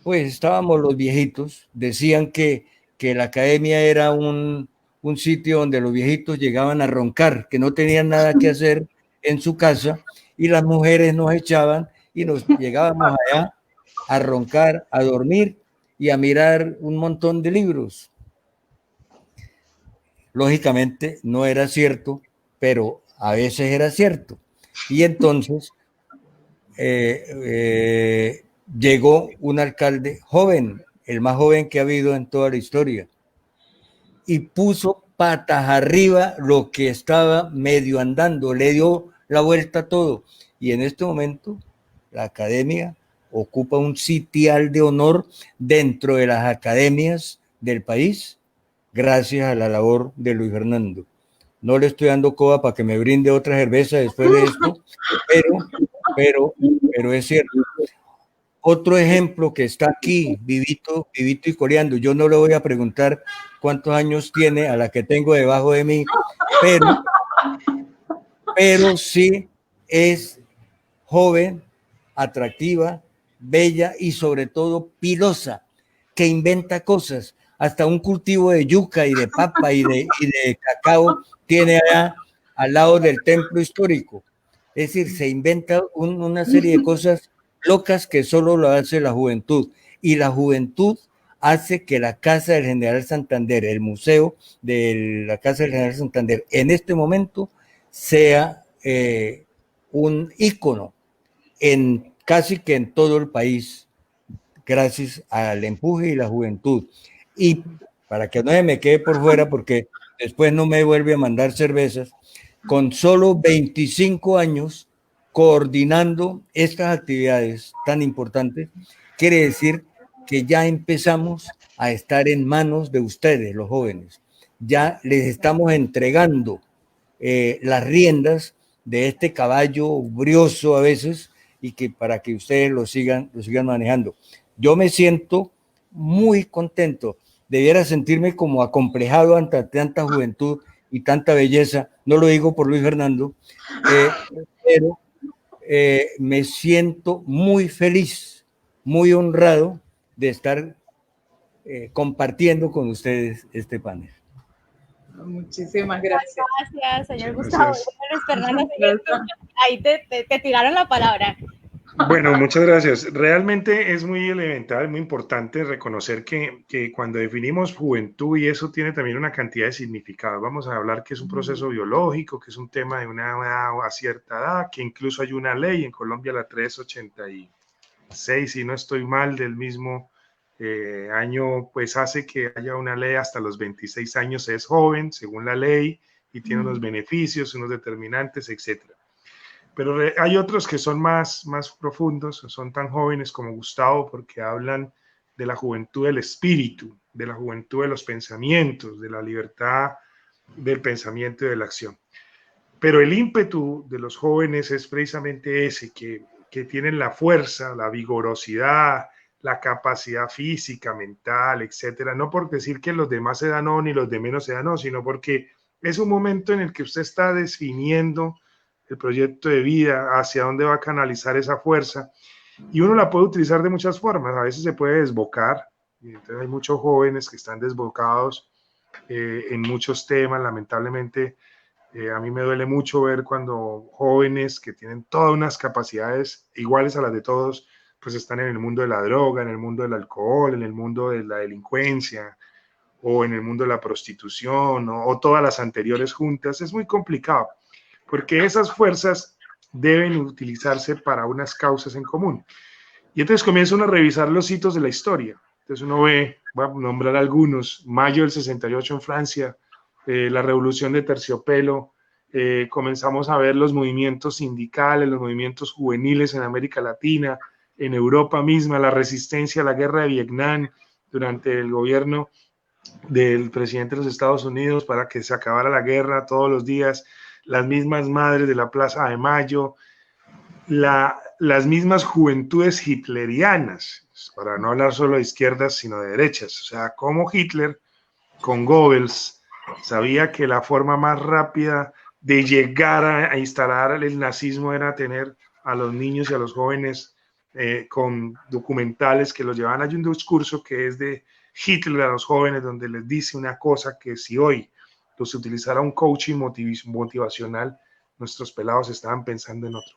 pues estábamos los viejitos, decían que la academia era un sitio donde los viejitos llegaban a roncar, que no tenían nada que hacer en su casa, y las mujeres nos echaban y nos llegábamos allá a roncar, a dormir y a mirar un montón de libros. Lógicamente no era cierto, pero a veces era cierto. Y entonces llegó un alcalde joven, el más joven que ha habido en toda la historia, y puso patas arriba lo que estaba medio andando, le dio la vuelta a todo. Y en este momento la academia ocupa un sitial de honor dentro de las academias del país, gracias a la labor de Luis Fernando. No le estoy dando coba para que me brinde otra cerveza después de esto, pero es cierto. Otro ejemplo que está aquí, vivito y coleando. Yo no le voy a preguntar cuántos años tiene a la que tengo debajo de mí, pero sí es joven, atractiva, bella y sobre todo pilosa, que inventa cosas. Hasta un cultivo de yuca y de papa y de cacao tiene allá al lado del templo histórico. Es decir, se inventa una serie de cosas locas que solo lo hace la juventud. Y la juventud hace que la Casa del General Santander, el museo de la Casa del General Santander, en este momento sea un ícono en casi que en todo el país, gracias al empuje y la juventud. Y para que no se me quede por fuera, porque después no me vuelve a mandar cervezas, con solo 25 años coordinando estas actividades tan importantes, quiere decir que ya empezamos a estar en manos de ustedes, los jóvenes. Ya les estamos entregando las riendas de este caballo brioso a veces y que para que ustedes lo sigan manejando. Yo me siento muy contento. Debiera sentirme como acomplejado ante tanta juventud y tanta belleza. No lo digo por Luis Fernando, pero me siento muy feliz, muy honrado de estar compartiendo con ustedes este panel. Muchísimas gracias. Gracias, señor Gustavo. Fernando, ahí te tiraron la palabra. Bueno, muchas gracias. Realmente es muy elemental, muy importante reconocer que cuando definimos juventud, y eso tiene también una cantidad de significados, vamos a hablar que es un proceso biológico, que es un tema de una a cierta edad, que incluso hay una ley en Colombia, la 386, si no estoy mal, del mismo año, pues hace que haya una ley hasta los 26 años, es joven, según la ley, y tiene unos beneficios, unos determinantes, etcétera. Pero hay otros que son más profundos, son tan jóvenes como Gustavo, porque hablan de la juventud del espíritu, de la juventud de los pensamientos, de la libertad del pensamiento y de la acción. Pero el ímpetu de los jóvenes es precisamente ese, que tienen la fuerza, la vigorosidad, la capacidad física, mental, etcétera. No por decir que los demás se dan no, ni los de menos se dan no, sino porque es un momento en el que usted está definiendo el proyecto de vida, hacia dónde va a canalizar esa fuerza. Y uno la puede utilizar de muchas formas. A veces se puede desbocar. Y entonces hay muchos jóvenes que están desbocados en muchos temas. Lamentablemente, a mí me duele mucho ver cuando jóvenes que tienen todas unas capacidades iguales a las de todos, pues están en el mundo de la droga, en el mundo del alcohol, en el mundo de la delincuencia o en el mundo de la prostitución o todas las anteriores juntas. Es muy complicado porque esas fuerzas deben utilizarse para unas causas en común. Y entonces comienza uno a revisar los hitos de la historia. Entonces uno ve, voy a nombrar algunos, mayo del 68 en Francia, la revolución de terciopelo, comenzamos a ver los movimientos sindicales, los movimientos juveniles en América Latina, en Europa misma, la resistencia a la guerra de Vietnam durante el gobierno del presidente de los Estados Unidos para que se acabara la guerra todos los días, las mismas madres de la Plaza de Mayo, las mismas juventudes hitlerianas, para no hablar solo de izquierdas, sino de derechas. O sea, como Hitler con Goebbels sabía que la forma más rápida de llegar a instalar el nazismo era tener a los niños y a los jóvenes con documentales que los llevaban a un discurso que es de Hitler a los jóvenes, donde les dice una cosa que si hoy los utilizara un coaching motivacional, nuestros pelados estaban pensando en otro.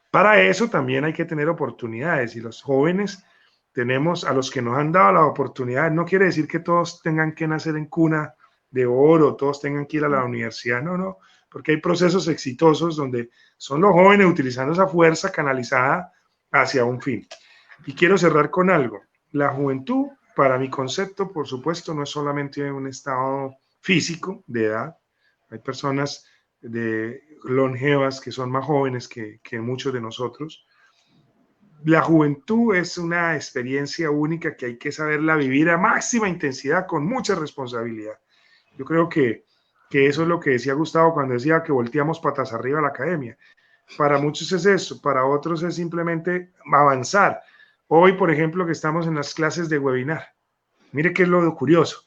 Para eso también hay que tener oportunidades y los jóvenes tenemos a los que nos han dado la oportunidad. No quiere decir que todos tengan que nacer en cuna de oro, todos tengan que ir a la universidad, no, porque hay procesos exitosos donde son los jóvenes utilizando esa fuerza canalizada hacia un fin. Y quiero cerrar con algo. La juventud, para mi concepto, por supuesto, no es solamente un estado físico de edad. Hay personas longevas que son más jóvenes que muchos de nosotros. La juventud es una experiencia única que hay que saberla vivir a máxima intensidad con mucha responsabilidad. Yo creo que eso es lo que decía Gustavo cuando decía que volteamos patas arriba a la academia. Para muchos es eso, para otros es simplemente avanzar. Hoy, por ejemplo, que estamos en las clases de webinar. Mire qué es lo curioso.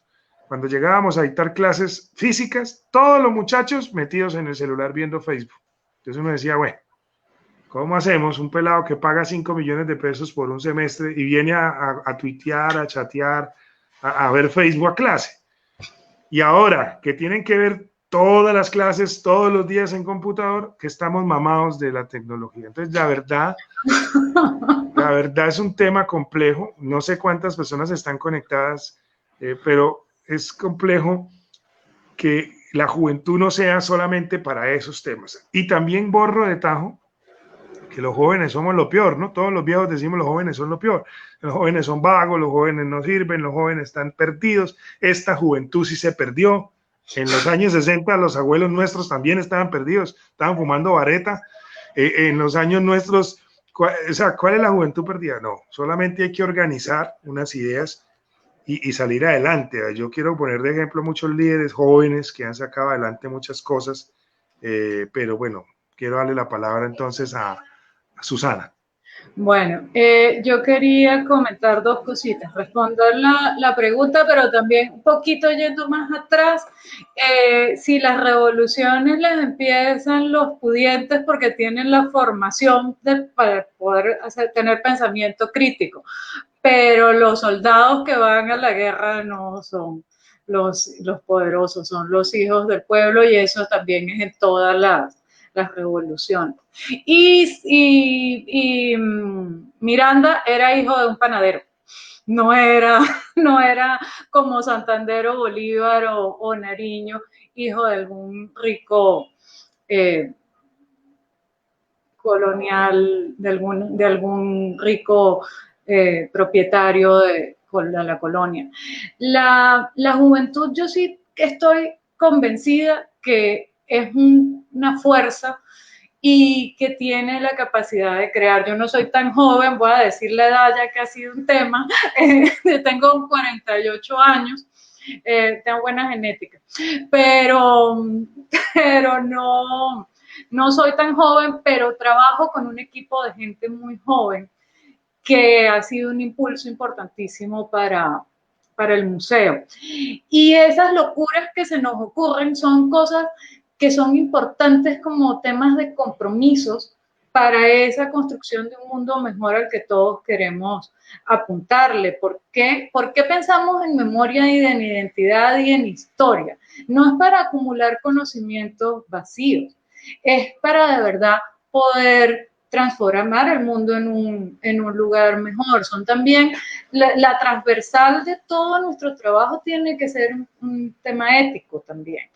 Cuando llegábamos a dictar clases físicas, todos los muchachos metidos en el celular viendo Facebook. Entonces uno decía, bueno, ¿cómo hacemos? Un pelado que paga 5 millones de pesos por un semestre y viene a tuitear, a chatear, a ver Facebook a clase. Y ahora que tienen que ver todas las clases todos los días en computador, que estamos mamados de la tecnología. Entonces, la verdad es un tema complejo. No sé cuántas personas están conectadas, pero es complejo que la juventud no sea solamente para esos temas. Y también borro de tajo que los jóvenes somos lo peor, ¿no? Todos los viejos decimos los jóvenes son lo peor. Los jóvenes son vagos, los jóvenes no sirven, los jóvenes están perdidos. Esta juventud sí se perdió. En los años 60 los abuelos nuestros también estaban perdidos, estaban fumando vareta. En los años nuestros, ¿cuál es la juventud perdida? No, solamente hay que organizar unas ideas y salir adelante. Yo quiero poner de ejemplo muchos líderes jóvenes que han sacado adelante muchas cosas, pero bueno, quiero darle la palabra entonces a Susana. Bueno, yo quería comentar dos cositas, responder la pregunta, pero también un poquito yendo más atrás, si las revoluciones las empiezan los pudientes porque tienen la formación para poder tener pensamiento crítico, pero los soldados que van a la guerra no son los poderosos, son los hijos del pueblo y eso también es en todas las revoluciones. Y Miranda era hijo de un panadero, no era como Santander o Bolívar o Nariño, hijo de algún rico colonial, de algún rico propietario de la colonia. La juventud, yo sí estoy convencida que es una fuerza y que tiene la capacidad de crear. Yo no soy tan joven, voy a decir la edad ya que ha sido un tema, tengo 48 años, tengo buena genética, pero, pero no soy tan joven, pero trabajo con un equipo de gente muy joven que ha sido un impulso importantísimo para el museo. Y esas locuras que se nos ocurren son cosas que son importantes como temas de compromisos para esa construcción de un mundo mejor al que todos queremos apuntarle. ¿Por qué pensamos en memoria y en identidad y en historia? No es para acumular conocimientos vacíos, es para de verdad poder transformar el mundo en un lugar mejor. Son también la transversal de todo nuestro trabajo tiene que ser un tema ético también.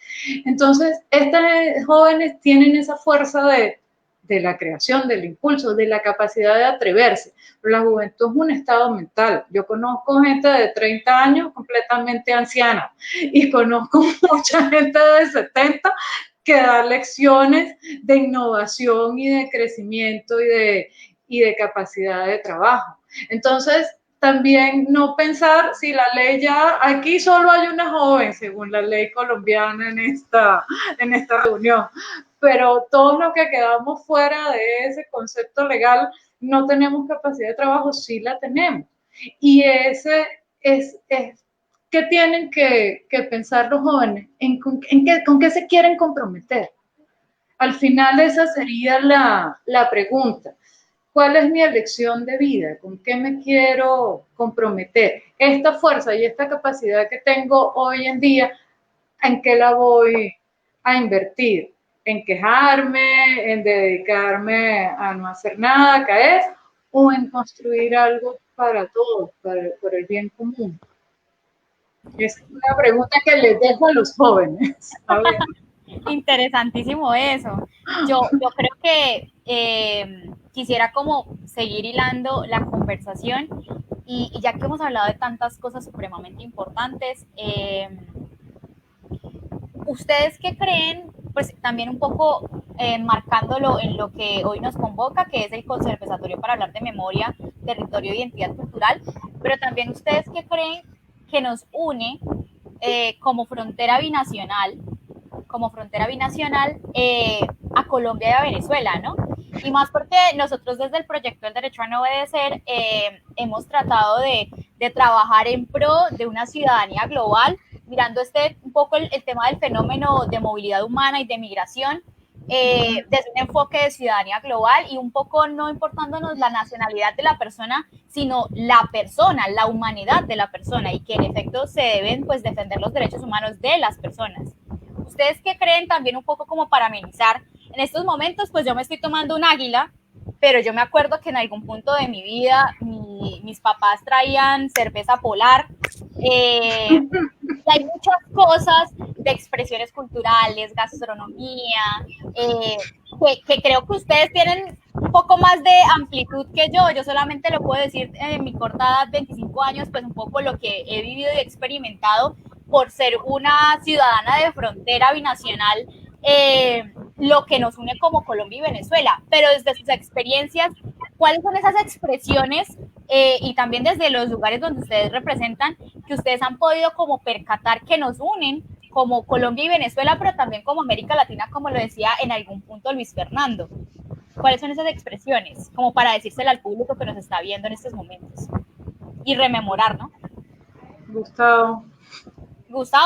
Entonces, estas jóvenes tienen esa fuerza de la creación, del impulso, de la capacidad de atreverse. Pero la juventud es un estado mental. Yo conozco gente de 30 años completamente anciana y conozco mucha gente de 70 que da lecciones de innovación y de crecimiento y de capacidad de trabajo. Entonces, también no pensar si la ley ya, aquí solo hay una joven, según la ley colombiana en esta reunión, pero todos los que quedamos fuera de ese concepto legal no tenemos capacidad de trabajo, sí la tenemos. Y ese es ¿qué tienen que pensar los jóvenes? ¿Con qué se quieren comprometer? Al final esa sería la pregunta. ¿Cuál es mi elección de vida? ¿Con qué me quiero comprometer? Esta fuerza y esta capacidad que tengo hoy en día, ¿en qué la voy a invertir? ¿En quejarme? ¿En dedicarme a no hacer nada, caer? ¿O en construir algo para todos, por el bien común? Esa es una pregunta que les dejo a los jóvenes. A ver. Interesantísimo eso. Yo creo que quisiera como seguir hilando la conversación y ya que hemos hablado de tantas cosas supremamente importantes, ¿ustedes qué creen? Pues también un poco marcándolo en lo que hoy nos convoca, que es el Conservatorio para hablar de memoria, territorio e identidad cultural, pero también ustedes qué creen que nos une como frontera binacional a Colombia y a Venezuela, ¿no? Y más porque nosotros desde el proyecto El Derecho a No Obedecer hemos tratado de trabajar en pro de una ciudadanía global, mirando un poco el tema del fenómeno de movilidad humana y de migración, desde un enfoque de ciudadanía global y un poco no importándonos la nacionalidad de la persona, sino la persona, la humanidad de la persona, y que en efecto se deben pues defender los derechos humanos de las personas. ¿Ustedes qué creen también un poco como para amenizar? En estos momentos, pues yo me estoy tomando un águila, pero yo me acuerdo que en algún punto de mi vida mis papás traían cerveza polar. Y hay muchas cosas de expresiones culturales, gastronomía, que creo que ustedes tienen un poco más de amplitud que yo. Yo solamente lo puedo decir en mi corta edad, 25 años, pues un poco lo que he vivido y experimentado por ser una ciudadana de frontera binacional, lo que nos une como Colombia y Venezuela. Pero desde sus experiencias, ¿cuáles son esas expresiones y también desde los lugares donde ustedes representan, que ustedes han podido como percatar que nos unen como Colombia y Venezuela, pero también como América Latina, como lo decía en algún punto Luis Fernando? ¿Cuáles son esas expresiones? Como para decírselo al público que nos está viendo en estos momentos. Y rememorar, ¿no? Gustavo,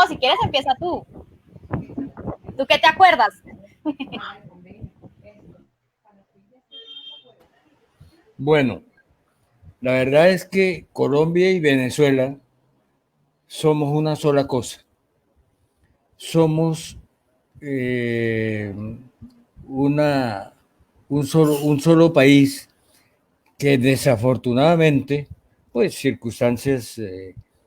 si quieres empieza tú. ¿Tú qué te acuerdas? Bueno, la verdad es que Colombia y Venezuela somos una sola cosa. Somos un solo país que desafortunadamente, pues circunstancias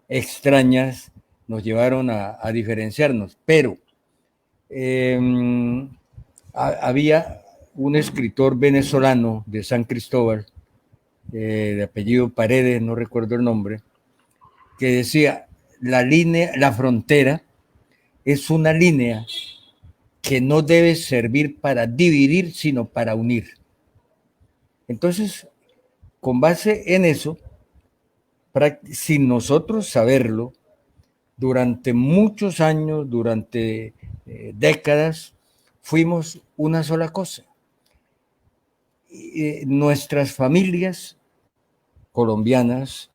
extrañas nos llevaron a diferenciarnos, pero había un escritor venezolano de San Cristóbal, de apellido Paredes, no recuerdo el nombre, que decía, la frontera es una línea que no debe servir para dividir, sino para unir. Entonces, con base en eso, sin nosotros saberlo, durante muchos años, durante décadas, fuimos una sola cosa. Nuestras familias colombianas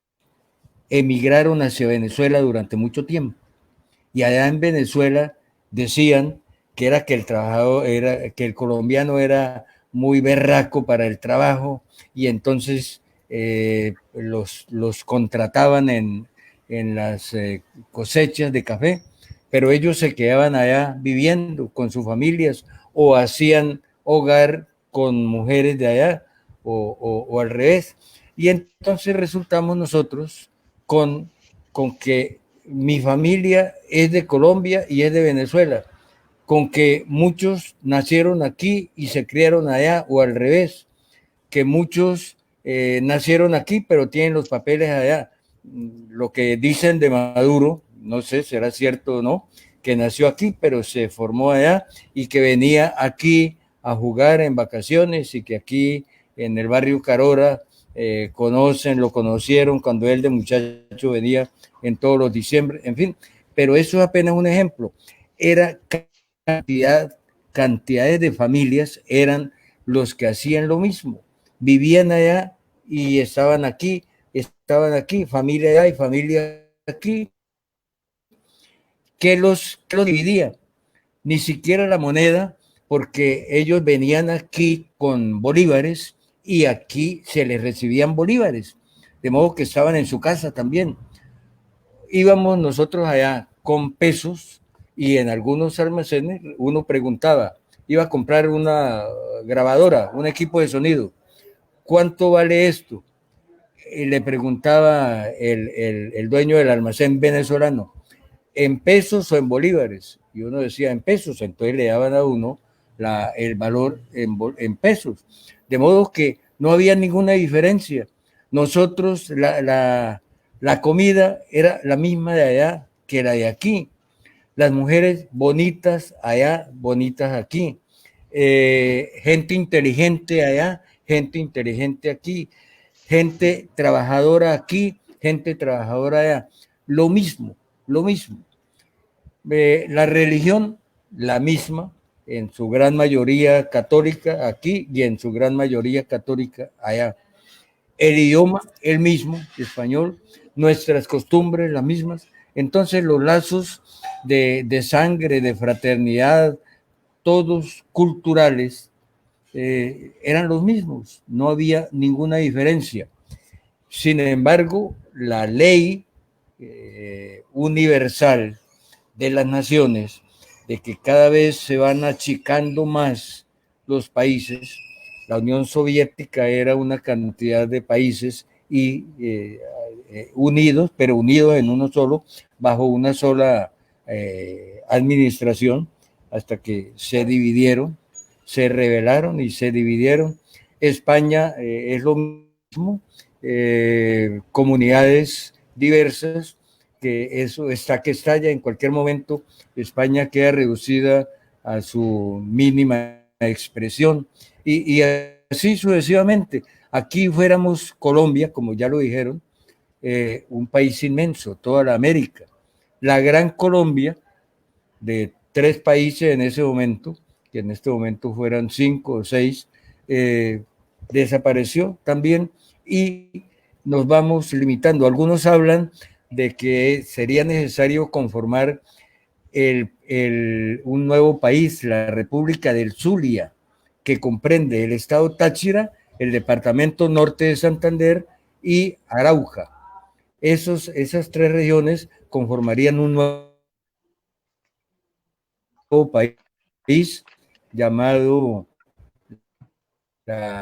emigraron hacia Venezuela durante mucho tiempo. Y allá en Venezuela decían que el colombiano era muy berraco para el trabajo, y entonces los contrataban en las cosechas de café, pero ellos se quedaban allá viviendo con sus familias o hacían hogar con mujeres de allá o al revés. Y entonces resultamos nosotros con que mi familia es de Colombia y es de Venezuela, con que muchos nacieron aquí y se criaron allá, o al revés, que muchos nacieron aquí pero tienen los papeles allá. Lo que dicen de Maduro, no sé, será cierto o no, que nació aquí pero se formó allá y que venía aquí a jugar en vacaciones, y que aquí en el barrio Carora lo conocieron cuando él de muchacho venía en todos los diciembre, en fin, pero eso es apenas un ejemplo. Era cantidades de familias eran los que hacían lo mismo, vivían allá y estaban aquí, familia allá y familia aquí. ¿Qué los dividía? Ni siquiera la moneda, porque ellos venían aquí con bolívares y aquí se les recibían bolívares, de modo que estaban en su casa también. Íbamos nosotros allá con pesos, y en algunos almacenes uno preguntaba, iba a comprar una grabadora, un equipo de sonido, ¿cuánto vale esto? Y le preguntaba el dueño del almacén venezolano, ¿en pesos o en bolívares? Y uno decía en pesos, entonces le daban a uno el valor en pesos. De modo que no había ninguna diferencia. Nosotros, la comida era la misma de allá que la de aquí. Las mujeres bonitas allá, bonitas aquí. Gente inteligente allá, gente inteligente aquí. Gente trabajadora aquí, gente trabajadora allá. Lo mismo, lo mismo. La religión, la misma, en su gran mayoría católica aquí y en su gran mayoría católica allá. El idioma, el mismo, español, nuestras costumbres, las mismas. Entonces los lazos de sangre, de fraternidad, todos culturales, eran los mismos, no había ninguna diferencia. Sin embargo, la ley universal de las naciones, de que cada vez se van achicando más los países. La Unión Soviética era una cantidad de países y unidos, pero unidos en uno solo, bajo una sola administración, hasta que se dividieron, se rebelaron y se dividieron. España es lo mismo, comunidades diversas, que eso está que estalla en cualquier momento. España queda reducida a su mínima expresión, y así sucesivamente. Aquí fuéramos Colombia, como ya lo dijeron, un país inmenso, toda la América. La gran Colombia, de 3 países en ese momento, que en este momento fueran 5 o 6, desapareció también, y nos vamos limitando. Algunos hablan de que sería necesario conformar un nuevo país, la República del Zulia, que comprende el estado Táchira, el departamento norte de Santander y Arauca. Esas 3 regiones conformarían un nuevo país llamado...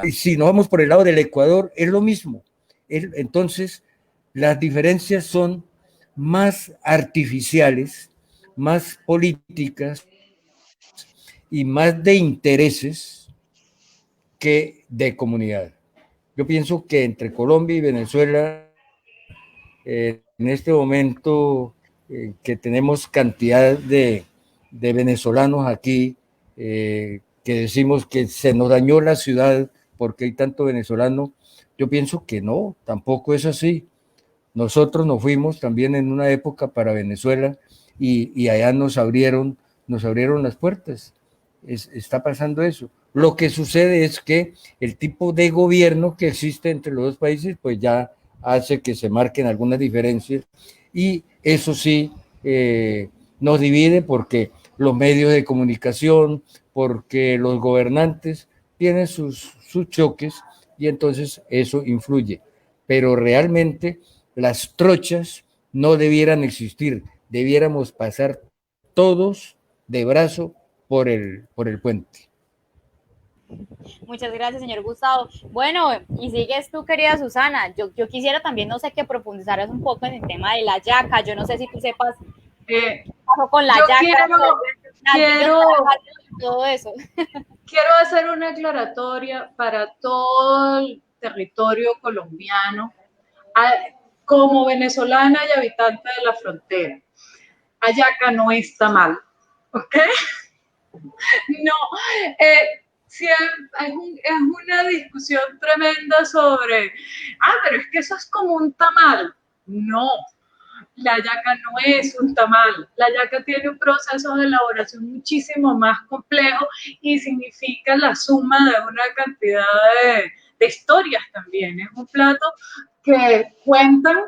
Y si nos vamos por el lado del Ecuador, es lo mismo. Entonces, las diferencias son más artificiales, más políticas y más de intereses que de comunidad. Yo pienso que entre Colombia y Venezuela, en este momento que tenemos cantidad de venezolanos aquí, que decimos que se nos dañó la ciudad porque hay tanto venezolano. Yo pienso que no, tampoco es así. Nosotros nos fuimos también en una época para Venezuela y allá nos abrieron las puertas. Está pasando eso. Lo que sucede es que el tipo de gobierno que existe entre los dos países pues ya hace que se marquen algunas diferencias y eso sí nos divide porque los medios de comunicación, porque los gobernantes tienen sus choques y entonces eso influye. Pero realmente las trochas no debieran existir, debiéramos pasar todos de brazo por el puente. Muchas gracias, señor Gustavo. Bueno, y sigues tú, querida Susana. Yo quisiera también, no sé, que profundizaras un poco en el tema de la yaca. Yo no sé si tú sepas qué pasó con la yaca, todo eso. Quiero hacer una aclaratoria para todo el territorio colombiano, como venezolana y habitante de la frontera. Hallaca no está mal, ¿ok? No, sí, es una discusión tremenda sobre, pero es que eso es como un tamal. No, la hallaca no es un tamal. La hallaca tiene un proceso de elaboración muchísimo más complejo y significa la suma de una cantidad de historias también. Es un plato que cuentan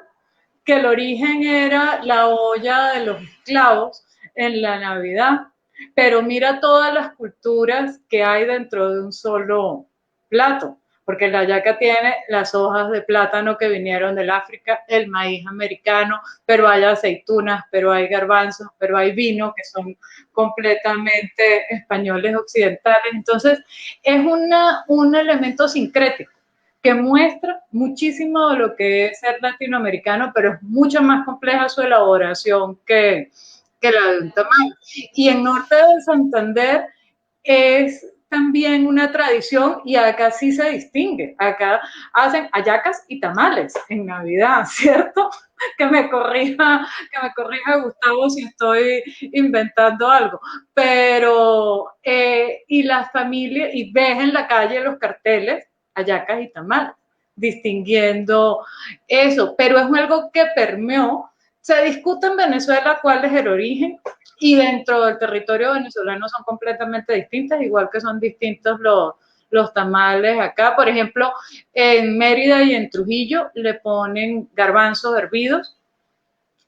que el origen era la olla de los esclavos en la Navidad, pero mira todas las culturas que hay dentro de un solo plato, porque la hallaca tiene las hojas de plátano que vinieron del África, el maíz americano, pero hay aceitunas, pero hay garbanzos, pero hay vino, que son completamente españoles occidentales. Entonces, es un elemento sincrético que muestra muchísimo de lo que es ser latinoamericano, pero es mucho más compleja su elaboración que la de un tamal. Y en norte de Santander es también una tradición y acá sí se distingue. Acá hacen hallacas y tamales en Navidad, ¿cierto? Que me corrija Gustavo si estoy inventando algo. Pero, y las familias, y ves en la calle los carteles, hallacas y tamales, distinguiendo eso. Pero es algo que permeó. Se discute en Venezuela cuál es el origen, y dentro del territorio venezolano son completamente distintas, igual que son distintos los tamales acá. Por ejemplo, en Mérida y en Trujillo le ponen garbanzos hervidos.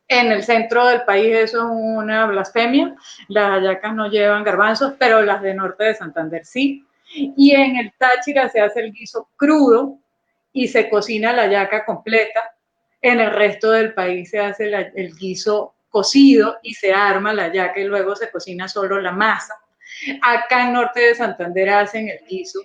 En el centro del país eso es una blasfemia. Las hallacas no llevan garbanzos, pero las de norte de Santander sí. Y en el Táchira se hace el guiso crudo y se cocina la hallaca completa. En el resto del país se hace el guiso cocido y se arma la hallaca y luego se cocina solo la masa. Acá en norte de Santander hacen el guiso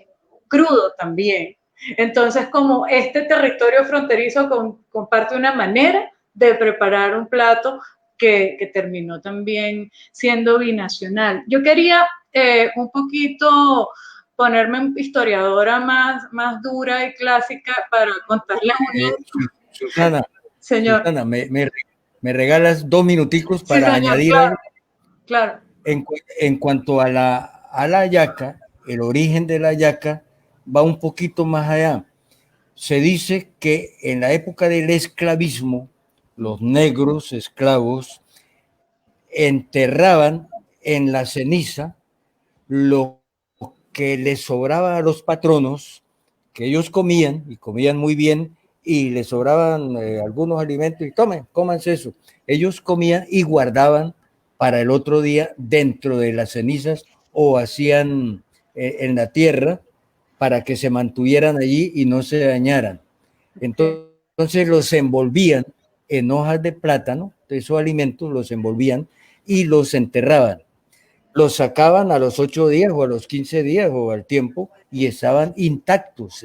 crudo también. Entonces, como este territorio fronterizo comparte una manera de preparar un plato que terminó también siendo binacional. Yo quería un poquito ponerme historiadora más dura y clásica para contarles Susana, señor. Susana, me regalas 2 minuticos para sí, señor, añadir claro, algo. Claro. En cuanto a la hallaca, el origen de la hallaca va un poquito más allá. Se dice que en la época del esclavismo, los negros esclavos enterraban en la ceniza lo que les sobraba a los patronos, que ellos comían y comían muy bien, y les sobraban algunos alimentos y cómanse eso. Ellos comían y guardaban para el otro día dentro de las cenizas o hacían en la tierra para que se mantuvieran allí y no se dañaran. Entonces los envolvían en hojas de plátano, de esos alimentos los envolvían y los enterraban. Los sacaban a los 8 días o a los 15 días o al tiempo y estaban intactos,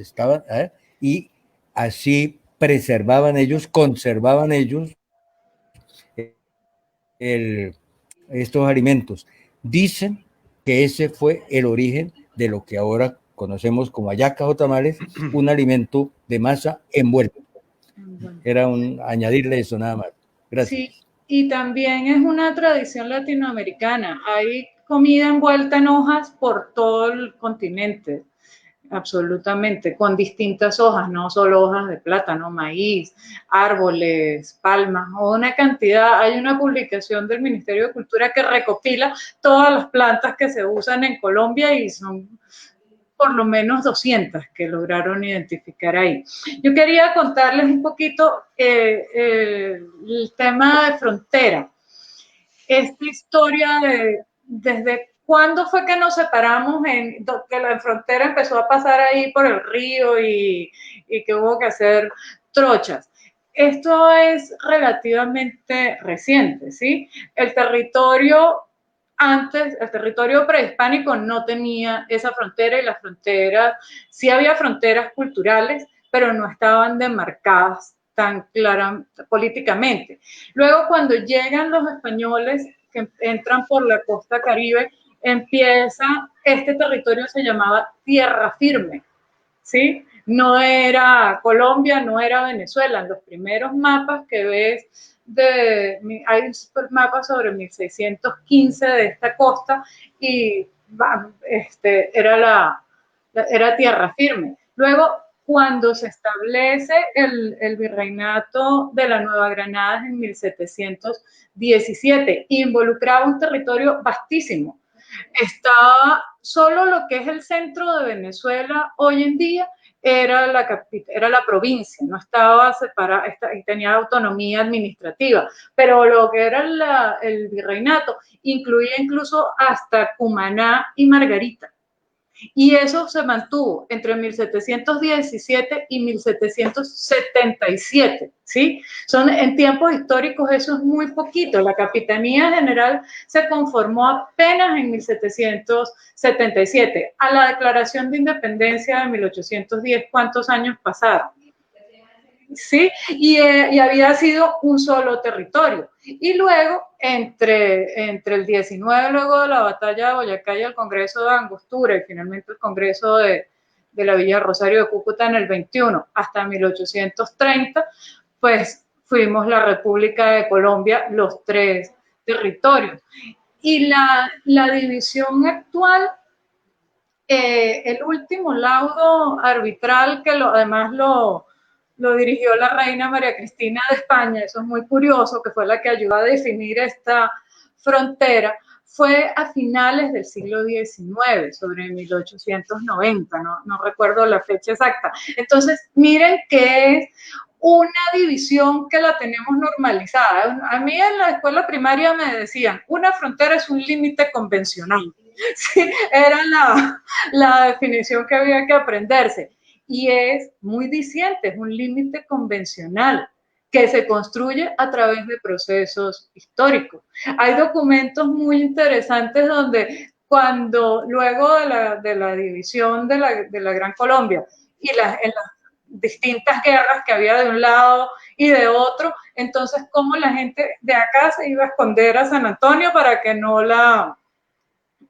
y así preservaban ellos, conservaban ellos estos alimentos. Dicen que ese fue el origen de lo que ahora conocemos como hallacas o tamales, un alimento de masa envuelto. Era añadirle eso nada más. Gracias. Sí, y también es una tradición latinoamericana. Hay comida envuelta en hojas por todo el continente. Absolutamente, con distintas hojas, no solo hojas de plátano, maíz, árboles, palmas, o una cantidad. Hay una publicación del Ministerio de Cultura que recopila todas las plantas que se usan en Colombia y son por lo menos 200 que lograron identificar ahí. Yo quería contarles un poquito el tema de frontera. Esta historia desde cuándo fue que nos separamos, que la frontera empezó a pasar ahí por el río y que hubo que hacer trochas. Esto es relativamente reciente, ¿sí? El territorio prehispánico no tenía esa frontera, y las fronteras, sí había fronteras culturales, pero no estaban demarcadas tan claramente políticamente. Luego, cuando llegan los españoles que entran por la costa Caribe, este territorio se llamaba Tierra Firme, ¿sí? No era Colombia, no era Venezuela. En los primeros mapas que ves, hay mapas sobre 1615 de esta costa, y era Tierra Firme. Luego, cuando se establece el virreinato de la Nueva Granada en 1717, involucraba un territorio vastísimo. Estaba solo lo que es el centro de Venezuela hoy en día, era la provincia, no estaba separada y tenía autonomía administrativa, pero lo que era el virreinato incluía incluso hasta Cumaná y Margarita. Y eso se mantuvo entre 1717 y 1777, ¿sí? En tiempos históricos eso es muy poquito. La Capitanía General se conformó apenas en 1777. A la Declaración de Independencia de 1810, ¿cuántos años pasaron? ¿Sí? Y había sido un solo territorio. Y luego, entre el 19, luego de la batalla de Boyacá y el Congreso de Angostura, y finalmente el Congreso de la Villa Rosario de Cúcuta en el 21, hasta 1830, pues fuimos la República de Colombia, los 3 territorios. Y la división actual, el último laudo arbitral, que además lo dirigió la reina María Cristina de España, eso es muy curioso, que fue la que ayudó a definir esta frontera, fue a finales del siglo XIX, sobre 1890, no recuerdo la fecha exacta. Entonces, miren que es una división que la tenemos normalizada. A mí en la escuela primaria me decían, una frontera es un límite convencional. Sí, era la definición que había que aprenderse. Y es muy diciente, es un límite convencional que se construye a través de procesos históricos. Hay documentos muy interesantes donde luego de la división de la Gran Colombia y en las distintas guerras que había de un lado y de otro, entonces cómo la gente de acá se iba a esconder a San Antonio para que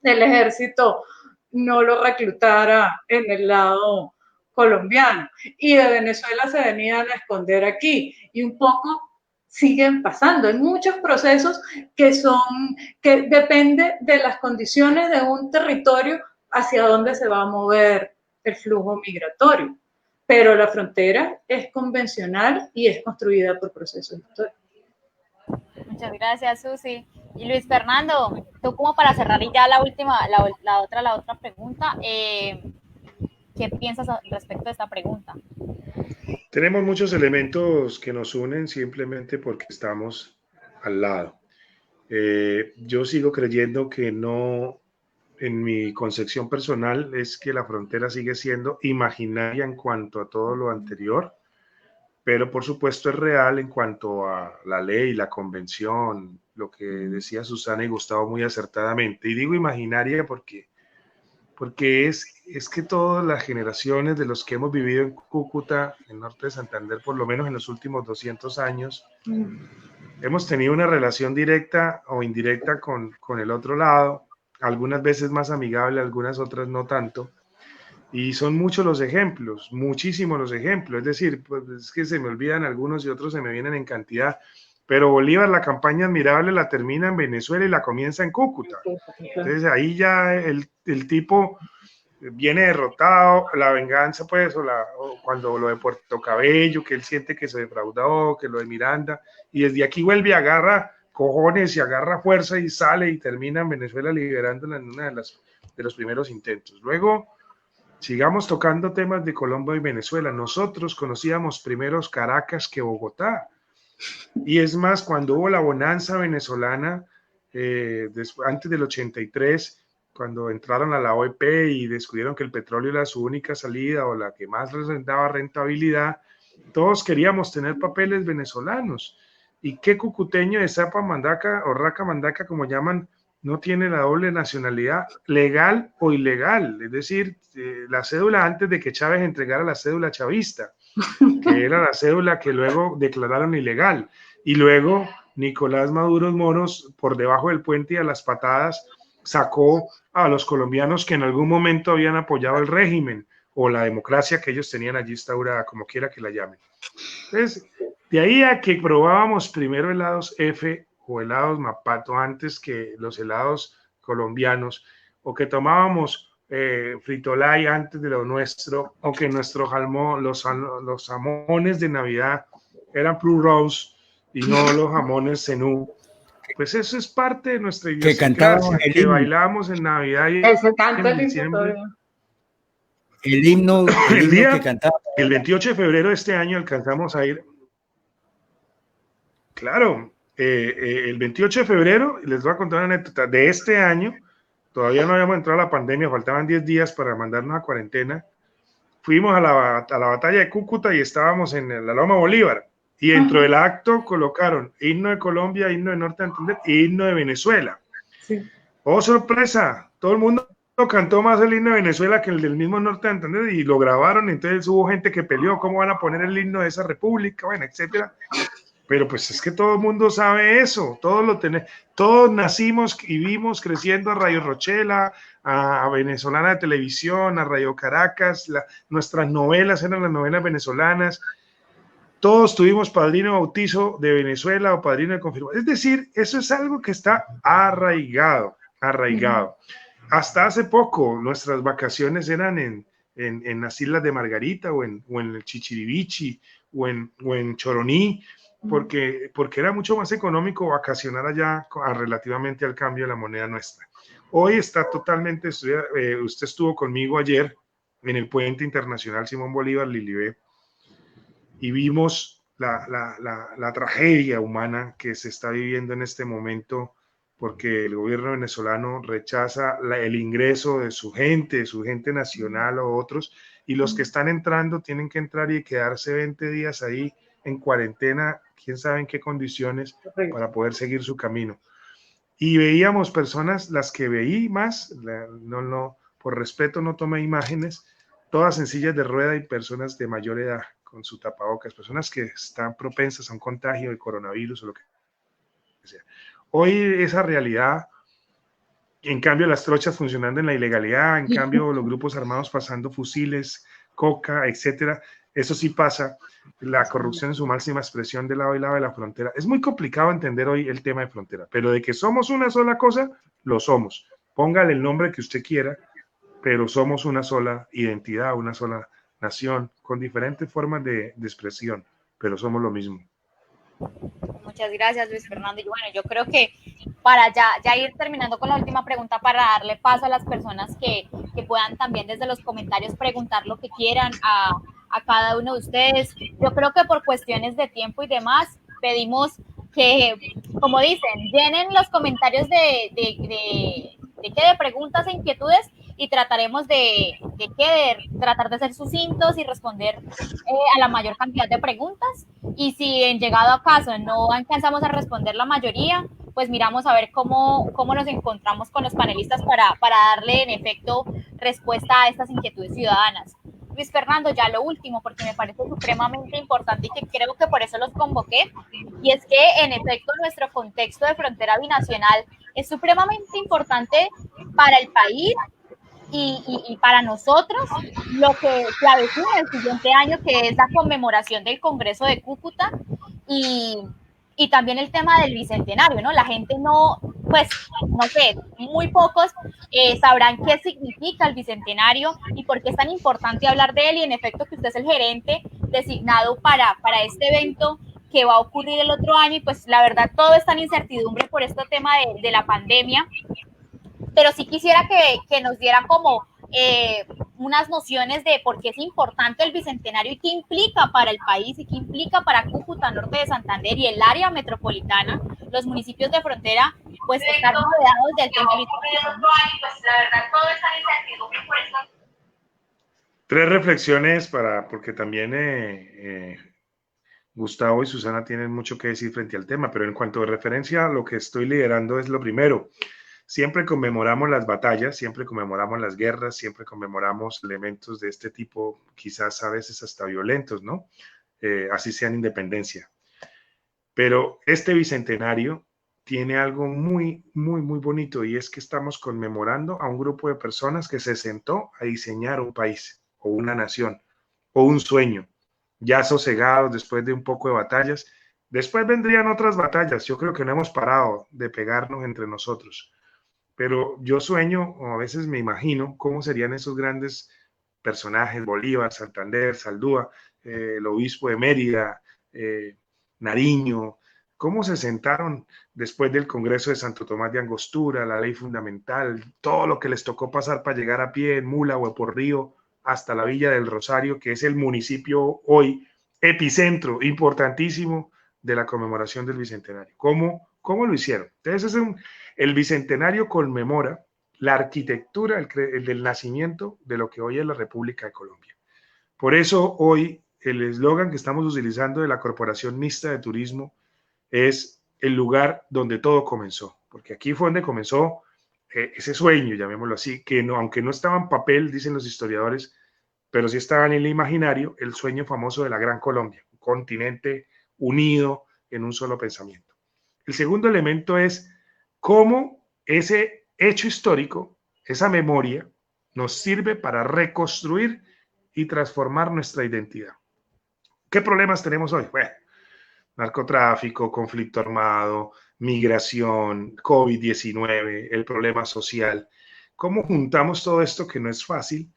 el ejército no lo reclutara en el lado colombiano, y de Venezuela se venían a esconder aquí, y un poco siguen pasando. Hay muchos procesos que depende de las condiciones de un territorio hacia dónde se va a mover el flujo migratorio, pero la frontera es convencional y es construida por procesos históricos. Muchas gracias, Susi. Y Luis Fernando, tú, como para cerrar y ya la otra pregunta, ¿qué piensas respecto de esta pregunta? Tenemos muchos elementos que nos unen simplemente porque estamos al lado. Yo sigo creyendo que no, en mi concepción personal, es que la frontera sigue siendo imaginaria en cuanto a todo lo anterior, pero por supuesto es real en cuanto a la ley, la convención, lo que decía Susana y Gustavo muy acertadamente. Y digo imaginaria porque es que todas las generaciones de los que hemos vivido en Cúcuta, en norte de Santander, por lo menos en los últimos 200 años, hemos tenido una relación directa o indirecta con el otro lado, algunas veces más amigable, algunas otras no tanto. Y son muchos los ejemplos, muchísimos los ejemplos. Es decir, pues es que se me olvidan algunos y otros se me vienen en cantidad. pero Bolívar la campaña admirable la termina en Venezuela y la comienza en Cúcuta. Entonces ahí ya el tipo viene derrotado, la venganza pues, o cuando lo de Puerto Cabello, que él siente que se defraudó, que lo de Miranda, y desde aquí vuelve, agarra cojones y agarra fuerza y sale y termina en Venezuela liberándola en una de los primeros intentos. Luego, sigamos tocando temas de Colombia y Venezuela. Nosotros conocíamos primeros Caracas que Bogotá. Y es más, cuando hubo la bonanza venezolana, antes del 83, cuando entraron a la OEP y descubrieron que el petróleo era su única salida o la que más les daba rentabilidad, todos queríamos tener papeles venezolanos. ¿Y qué cucuteño de Zapa Mandaca o Raca Mandaca, como llaman, no tiene la doble nacionalidad legal o ilegal? Es decir, la cédula antes de que Chávez entregara la cédula chavista, que era la cédula que luego declararon ilegal. Y luego Nicolás Maduro Moros, por debajo del puente y a las patadas, sacó a los colombianos que en algún momento habían apoyado el régimen o la democracia que ellos tenían allí instaurada, como quiera que la llamen. Entonces, de ahí a que probábamos primero helados F o helados Mapato antes que los helados colombianos, o que tomábamos fritolay antes de lo nuestro, o que nuestro jamón, los jamones de Navidad eran Blue Rose y no los jamones Zenú. Pues eso es parte de nuestra idiosincrasia, que bailamos en Navidad y en diciembre. El himno que cantaba. El 28 de febrero de este año alcanzamos a ir. Claro, el 28 de febrero, les voy a contar una anécdota de este año, todavía no habíamos entrado a la pandemia, faltaban 10 días para mandarnos a cuarentena. Fuimos a la batalla de Cúcuta y estábamos en la Loma Bolívar. Y dentro del acto colocaron himno de Colombia, himno de Norte de Santander e himno de Venezuela. Sí. Oh, sorpresa, todo el mundo cantó más el himno de Venezuela que el del mismo Norte de Santander y lo grabaron. Entonces hubo gente que peleó, ¿cómo van a poner el himno de esa república? Bueno, etcétera. Pero pues es que todo el mundo sabe eso, todos nacimos y vimos creciendo a Radio Rochela, a Venezolana de Televisión, a Radio Caracas, nuestras novelas eran las novelas venezolanas. Todos tuvimos padrino de bautizo de Venezuela o padrino de confirmación. Es decir, eso es algo que está arraigado. Hasta hace poco nuestras vacaciones eran en las Islas de Margarita o en el Chichirivichi o en Choroní, porque era mucho más económico vacacionar allá relativamente al cambio de la moneda nuestra. Hoy está totalmente estudiado. Usted estuvo conmigo ayer en el Puente Internacional Simón Bolívar, Lilibé, y vimos la tragedia humana que se está viviendo en este momento porque el gobierno venezolano rechaza el ingreso de su gente nacional o otros, y los que están entrando tienen que entrar y quedarse 20 días ahí en cuarentena, quién sabe en qué condiciones, para poder seguir su camino. Y veíamos personas, las que veí más, por respeto no tomé imágenes, todas en sillas de rueda y personas de mayor edad con su tapabocas, personas que están propensas a un contagio de coronavirus o lo que sea. Hoy esa realidad, en cambio las trochas funcionando en la ilegalidad, en cambio los grupos armados pasando fusiles, coca, etcétera, eso sí pasa. La corrupción en su máxima expresión de lado y lado de la frontera. Es muy complicado entender hoy el tema de frontera, pero de que somos una sola cosa, lo somos. Póngale el nombre que usted quiera, pero somos una sola identidad, una sola nación, con diferentes formas de expresión, pero somos lo mismo. Muchas gracias, Luis Fernando. Y bueno, yo creo que para ya ir terminando con la última pregunta, para darle paso a las personas que puedan también desde los comentarios preguntar lo que quieran a cada uno de ustedes. Yo creo que por cuestiones de tiempo y demás, pedimos que, como dicen, llenen los comentarios de preguntas e inquietudes, y trataremos de tratar de ser sucintos y responder a la mayor cantidad de preguntas. Y si en llegado a caso no alcanzamos a responder la mayoría, pues miramos a ver cómo nos encontramos con los panelistas para darle en efecto respuesta a estas inquietudes ciudadanas. Luis Fernando, ya lo último, porque me parece supremamente importante y que creo que por eso los convoqué, y es que en efecto nuestro contexto de frontera binacional es supremamente importante para el país y para nosotros, lo que se avecina el siguiente año, que es la conmemoración del Congreso de Cúcuta, y Y también el tema del bicentenario, ¿no? La gente no, pues, no sé, muy pocos sabrán qué significa el bicentenario y por qué es tan importante hablar de él. Y en efecto, que usted es el gerente designado para este evento que va a ocurrir el otro año. Y pues la verdad, todo está en incertidumbre por este tema de la pandemia. Pero sí quisiera que nos diera como unas nociones de por qué es importante el bicentenario y qué implica para el país y qué implica para Cúcuta, Norte de Santander y el área metropolitana, los municipios de frontera, pues estar rodeados del tema bicentenario. Pues la verdad todo está en incertidumbre por eso. Tres reflexiones porque también Gustavo y Susana tienen mucho que decir frente al tema, pero en cuanto a referencia, lo que estoy liderando es lo primero. Siempre conmemoramos las batallas, siempre conmemoramos las guerras, siempre conmemoramos elementos de este tipo, quizás a veces hasta violentos, ¿no? Así sean independencia. Pero este bicentenario tiene algo muy, muy, muy bonito y es que estamos conmemorando a un grupo de personas que se sentó a diseñar un país o una nación o un sueño, ya sosegados después de un poco de batallas. Después vendrían otras batallas. Yo creo que no hemos parado de pegarnos entre nosotros. Pero yo sueño, o a veces me imagino, cómo serían esos grandes personajes, Bolívar, Santander, Saldúa, el obispo de Mérida, Nariño, cómo se sentaron después del Congreso de Santo Tomás de Angostura, la ley fundamental, todo lo que les tocó pasar para llegar a pie en mula o por río hasta la Villa del Rosario, que es el municipio hoy epicentro importantísimo de la conmemoración del Bicentenario. ¿Cómo lo hicieron? Entonces, el Bicentenario conmemora la arquitectura el del nacimiento de lo que hoy es la República de Colombia. Por eso hoy el eslogan que estamos utilizando de la Corporación Mixta de Turismo es el lugar donde todo comenzó, porque aquí fue donde comenzó ese sueño, llamémoslo así, que no, aunque no estaba en papel, dicen los historiadores, pero sí estaba en el imaginario, el sueño famoso de la Gran Colombia, un continente unido en un solo pensamiento. El segundo elemento es cómo ese hecho histórico, esa memoria, nos sirve para reconstruir y transformar nuestra identidad. ¿Qué problemas tenemos hoy? Bueno, narcotráfico, conflicto armado, migración, COVID-19, el problema social. ¿Cómo juntamos todo esto que no es fácil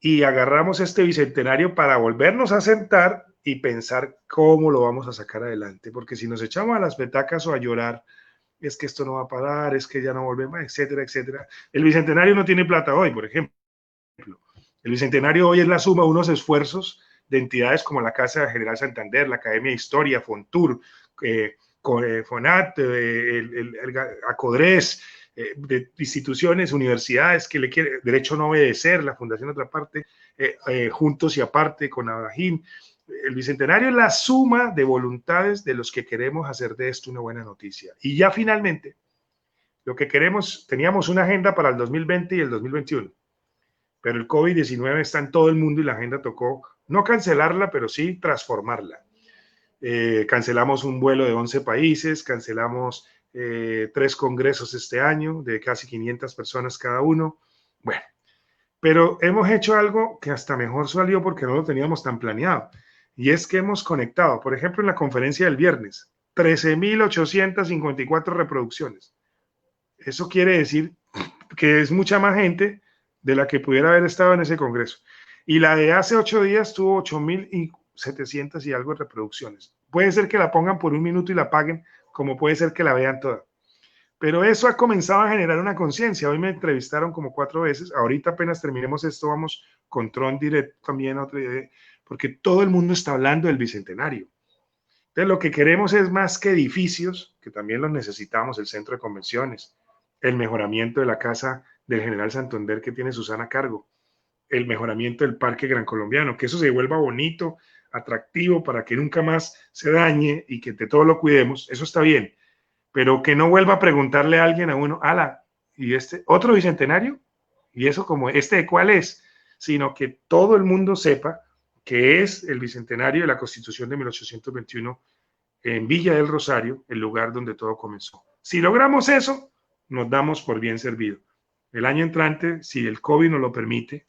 y agarramos este bicentenario para volvernos a sentar y pensar cómo lo vamos a sacar adelante? Porque si nos echamos a las petacas o a llorar, es que esto no va a parar, es que ya no volvemos, etcétera, etcétera. El bicentenario no tiene plata hoy, por ejemplo. El bicentenario hoy es la suma de unos esfuerzos de entidades como la Casa General Santander, la Academia de Historia, Fontur, FONAT, ACODRES, de instituciones, universidades que le quieren, Derecho a no obedecer, la Fundación Otra Parte, Juntos y Aparte con Abajín. El bicentenario es la suma de voluntades de los que queremos hacer de esto una buena noticia. Y ya finalmente, lo que queremos, teníamos una agenda para el 2020 y el 2021, pero el COVID-19 está en todo el mundo y la agenda tocó no cancelarla, pero sí transformarla. Cancelamos un vuelo de 11 países, cancelamos 3 congresos este año de casi 500 personas cada uno. Bueno, pero hemos hecho algo que hasta mejor salió porque no lo teníamos tan planeado. Y es que hemos conectado, por ejemplo, en la conferencia del viernes, 13.854 reproducciones. Eso quiere decir que es mucha más gente de la que pudiera haber estado en ese congreso. Y la de hace 8 días tuvo 8.700 y algo de reproducciones. Puede ser que la pongan por un minuto y la paguen, como puede ser que la vean toda. Pero eso ha comenzado a generar una conciencia. Hoy me entrevistaron como 4 veces. Ahorita apenas terminemos esto, vamos con Tron directo también, porque todo el mundo está hablando del Bicentenario. Entonces lo que queremos es más que edificios, que también los necesitamos, el centro de convenciones, el mejoramiento de la casa del General Santander que tiene Susana a cargo, el mejoramiento del Parque Gran Colombiano, que eso se vuelva bonito, atractivo, para que nunca más se dañe y que de todo lo cuidemos, eso está bien, pero que no vuelva a preguntarle a alguien a uno, ala, ¿y este otro bicentenario? ¿Y eso como este de cuál es? Sino que todo el mundo sepa que es el bicentenario de la Constitución de 1821 en Villa del Rosario, el lugar donde todo comenzó. Si logramos eso, nos damos por bien servido. El año entrante, si el COVID nos lo permite,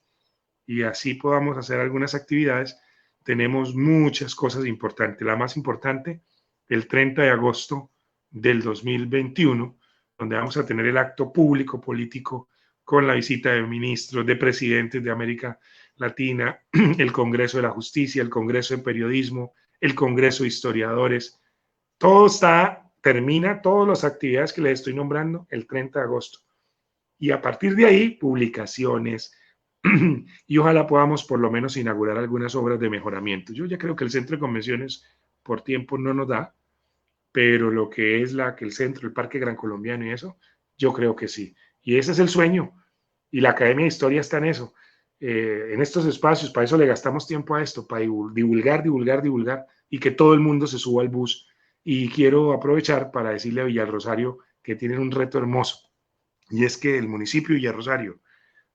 y así podamos hacer algunas actividades, tenemos muchas cosas importantes. La más importante el 30 de agosto del 2021, donde vamos a tener el acto público político con la visita de ministros, de presidentes de América Latina, el Congreso de la Justicia, el Congreso de Periodismo, el Congreso de Historiadores. Todo termina, todas las actividades que les estoy nombrando, el 30 de agosto. Y a partir de ahí, publicaciones, y ojalá podamos por lo menos inaugurar algunas obras de mejoramiento. Yo ya creo que el centro de convenciones por tiempo no nos da, pero lo que es que el centro, el Parque Gran Colombiano y eso, yo creo que sí. Y ese es el sueño. Y la Academia de Historia está en eso, en estos espacios. Para eso le gastamos tiempo a esto, para divulgar, y que todo el mundo se suba al bus. Y quiero aprovechar para decirle a Villarrosario que tienen un reto hermoso, y es que el municipio de Villarrosario,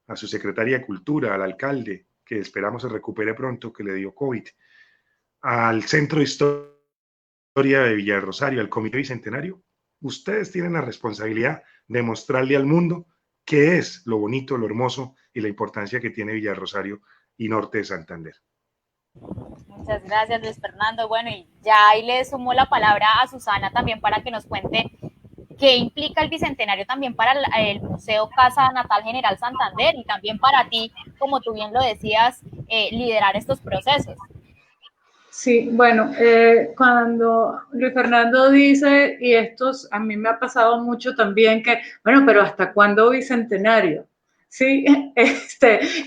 a su secretaria de Cultura, al alcalde, que esperamos se recupere pronto, que le dio COVID, al Centro de Historia de Villarrosario, al Comité Bicentenario, ustedes tienen la responsabilidad de mostrarle al mundo qué es lo bonito, lo hermoso y la importancia que tiene Villarrosario y Norte de Santander. Muchas gracias, Luis Fernando. Bueno, y ya ahí le sumo la palabra a Susana también para que nos cuente qué implica el Bicentenario también para el Museo Casa Natal General Santander y también para ti, como tú bien lo decías, liderar estos procesos. Sí, bueno, cuando Luis Fernando dice, y esto a mí me ha pasado mucho también, que, bueno, pero ¿hasta cuándo Bicentenario? Sí,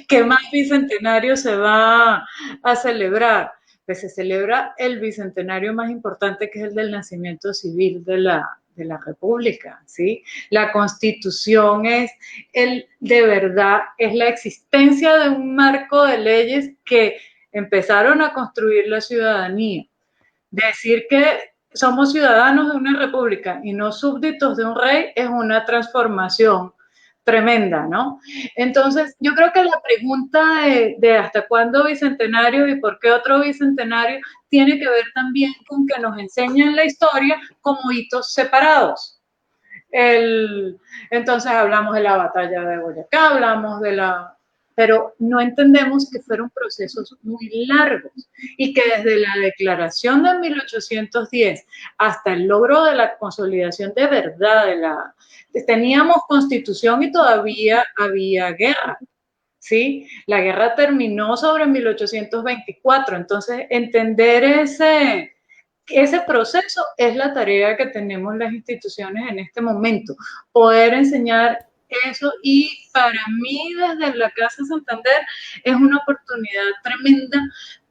¿qué más Bicentenario se va a celebrar? Pues se celebra el Bicentenario más importante, que es el del nacimiento civil de la República, ¿sí? La Constitución de verdad, es la existencia de un marco de leyes que empezaron a construir la ciudadanía. Decir que somos ciudadanos de una república y no súbditos de un rey es una transformación tremenda, ¿no? Entonces, yo creo que la pregunta de hasta cuándo Bicentenario y por qué otro Bicentenario tiene que ver también con que nos enseñan la historia como hitos separados. Entonces hablamos de la batalla de Boyacá, hablamos pero no entendemos que fueron procesos muy largos y que desde la declaración de 1810 hasta el logro de la consolidación de verdad teníamos constitución y todavía había guerra, ¿sí? La guerra terminó sobre 1824, entonces entender ese proceso es la tarea que tenemos las instituciones en este momento, poder enseñar eso, y para mí desde la Casa Santander es una oportunidad tremenda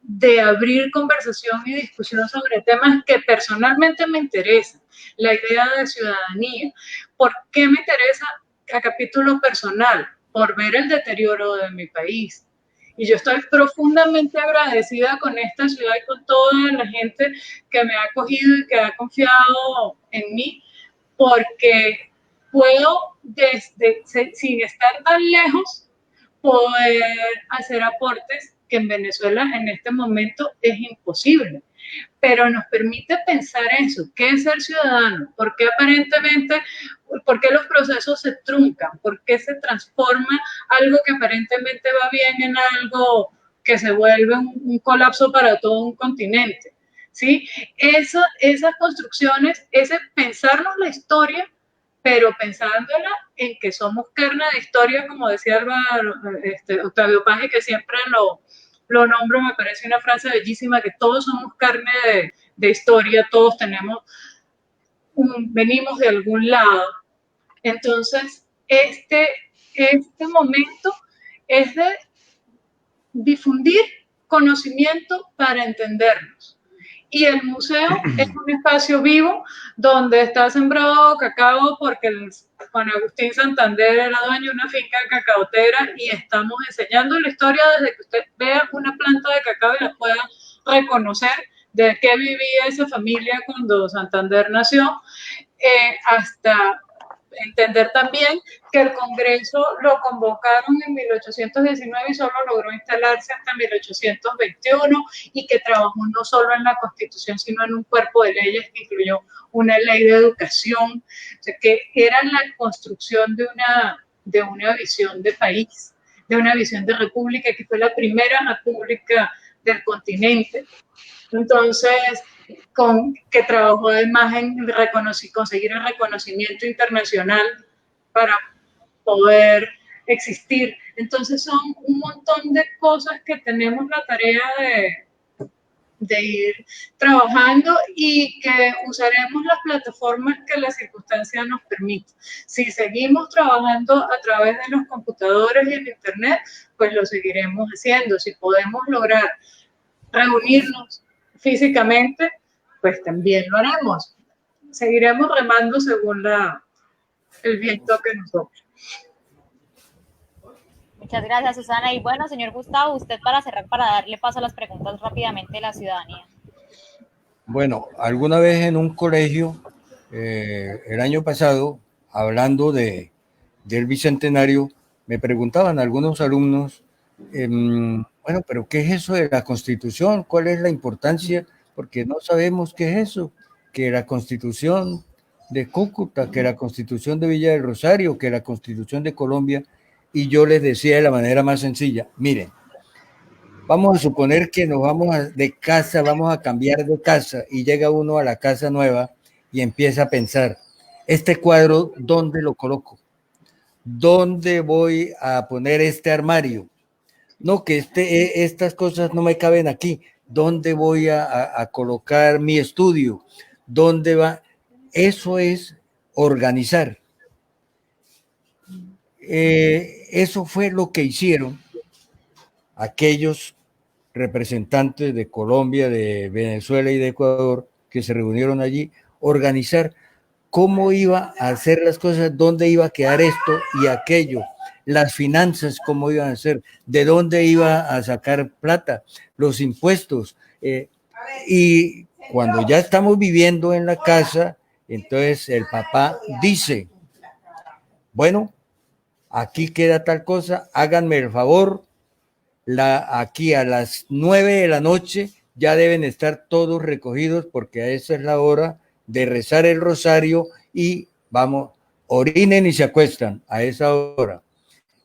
de abrir conversación y discusión sobre temas que personalmente me interesan. La idea de ciudadanía. ¿Por qué me interesa a capítulo personal? Por ver el deterioro de mi país. Y yo estoy profundamente agradecida con esta ciudad y con toda la gente que me ha acogido y que ha confiado en mí, porque puedo, sin estar tan lejos, poder hacer aportes que en Venezuela en este momento es imposible. Pero nos permite pensar eso, ¿qué es ser ciudadano? ¿Por qué los procesos se truncan? ¿Por qué se transforma algo que aparentemente va bien en algo que se vuelve un colapso para todo un continente? ¿Sí? Esas construcciones, ese pensarnos la historia, pero pensándola en que somos carne de historia, como decía Octavio Paz, que siempre lo nombro, me parece una frase bellísima, que todos somos carne de historia, todos venimos de algún lado. Entonces, este momento es de difundir conocimiento para entendernos. Y el museo es un espacio vivo donde está sembrado cacao, porque Juan Agustín Santander era dueño de una finca cacaotera, y estamos enseñando la historia desde que usted vea una planta de cacao y la pueda reconocer de qué vivía esa familia cuando Santander nació, hasta entender también que el Congreso lo convocaron en 1819 y solo logró instalarse hasta 1821, y que trabajó no solo en la Constitución, sino en un cuerpo de leyes que incluyó una ley de educación, o sea, que era la construcción de una visión de país, de una visión de república, que fue la primera república del continente. Entonces, que trabajó además en conseguir el reconocimiento internacional para poder existir. Entonces son un montón de cosas que tenemos la tarea de ir trabajando y que usaremos las plataformas que la circunstancia nos permita. Si seguimos trabajando a través de los computadores y el internet, pues lo seguiremos haciendo. Si podemos lograr reunirnos físicamente, pues también lo haremos. Seguiremos remando según el viento que nos toque. Muchas gracias, Susana. Y bueno, señor Gustavo, usted para cerrar, para darle paso a las preguntas rápidamente de la ciudadanía. Bueno, alguna vez en un colegio, el año pasado, hablando del Bicentenario, me preguntaban algunos alumnos, bueno, pero ¿qué es eso de la Constitución? ¿Cuál es la importancia? Porque no sabemos qué es eso, que la Constitución de Cúcuta, que la Constitución de Villa del Rosario, que la Constitución de Colombia. Y yo les decía de la manera más sencilla, miren, vamos a suponer que nos vamos de casa, vamos a cambiar de casa y llega uno a la casa nueva y empieza a pensar, este cuadro, ¿dónde lo coloco? ¿Dónde voy a poner este armario? No, que estas cosas no me caben aquí. ¿Dónde voy a colocar mi estudio? ¿Dónde va? Eso es organizar. Eso fue lo que hicieron aquellos representantes de Colombia, de Venezuela y de Ecuador que se reunieron allí, organizar cómo iba a hacer las cosas, dónde iba a quedar esto y aquello, las finanzas, cómo iban a ser, de dónde iba a sacar plata, los impuestos. Y cuando ya estamos viviendo en la casa, entonces el papá dice, bueno, aquí queda tal cosa, háganme el favor, aquí a las 9 de la noche ya deben estar todos recogidos porque a esa es la hora de rezar el rosario y vamos, orinen y se acuestan a esa hora.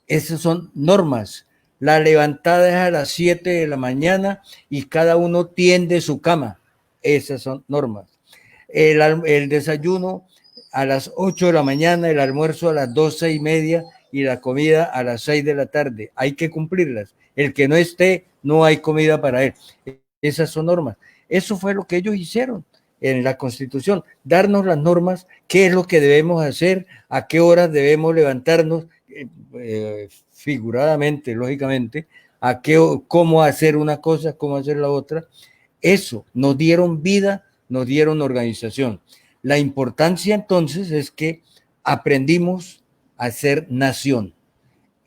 Esas son normas. La levantada es a las 7 de la mañana y cada uno tiende su cama. Esas son normas. El desayuno a las 8 de la mañana, el almuerzo a las 12:30 y la comida a las 6 de la tarde. Hay que cumplirlas. El que no esté, no hay comida para él. Esas son normas. Eso fue lo que ellos hicieron en la Constitución, darnos las normas, qué es lo que debemos hacer, a qué horas debemos levantarnos, figuradamente, lógicamente, cómo hacer una cosa, cómo hacer la otra. Eso, nos dieron vida, nos dieron organización. La importancia entonces es que aprendimos a ser nación.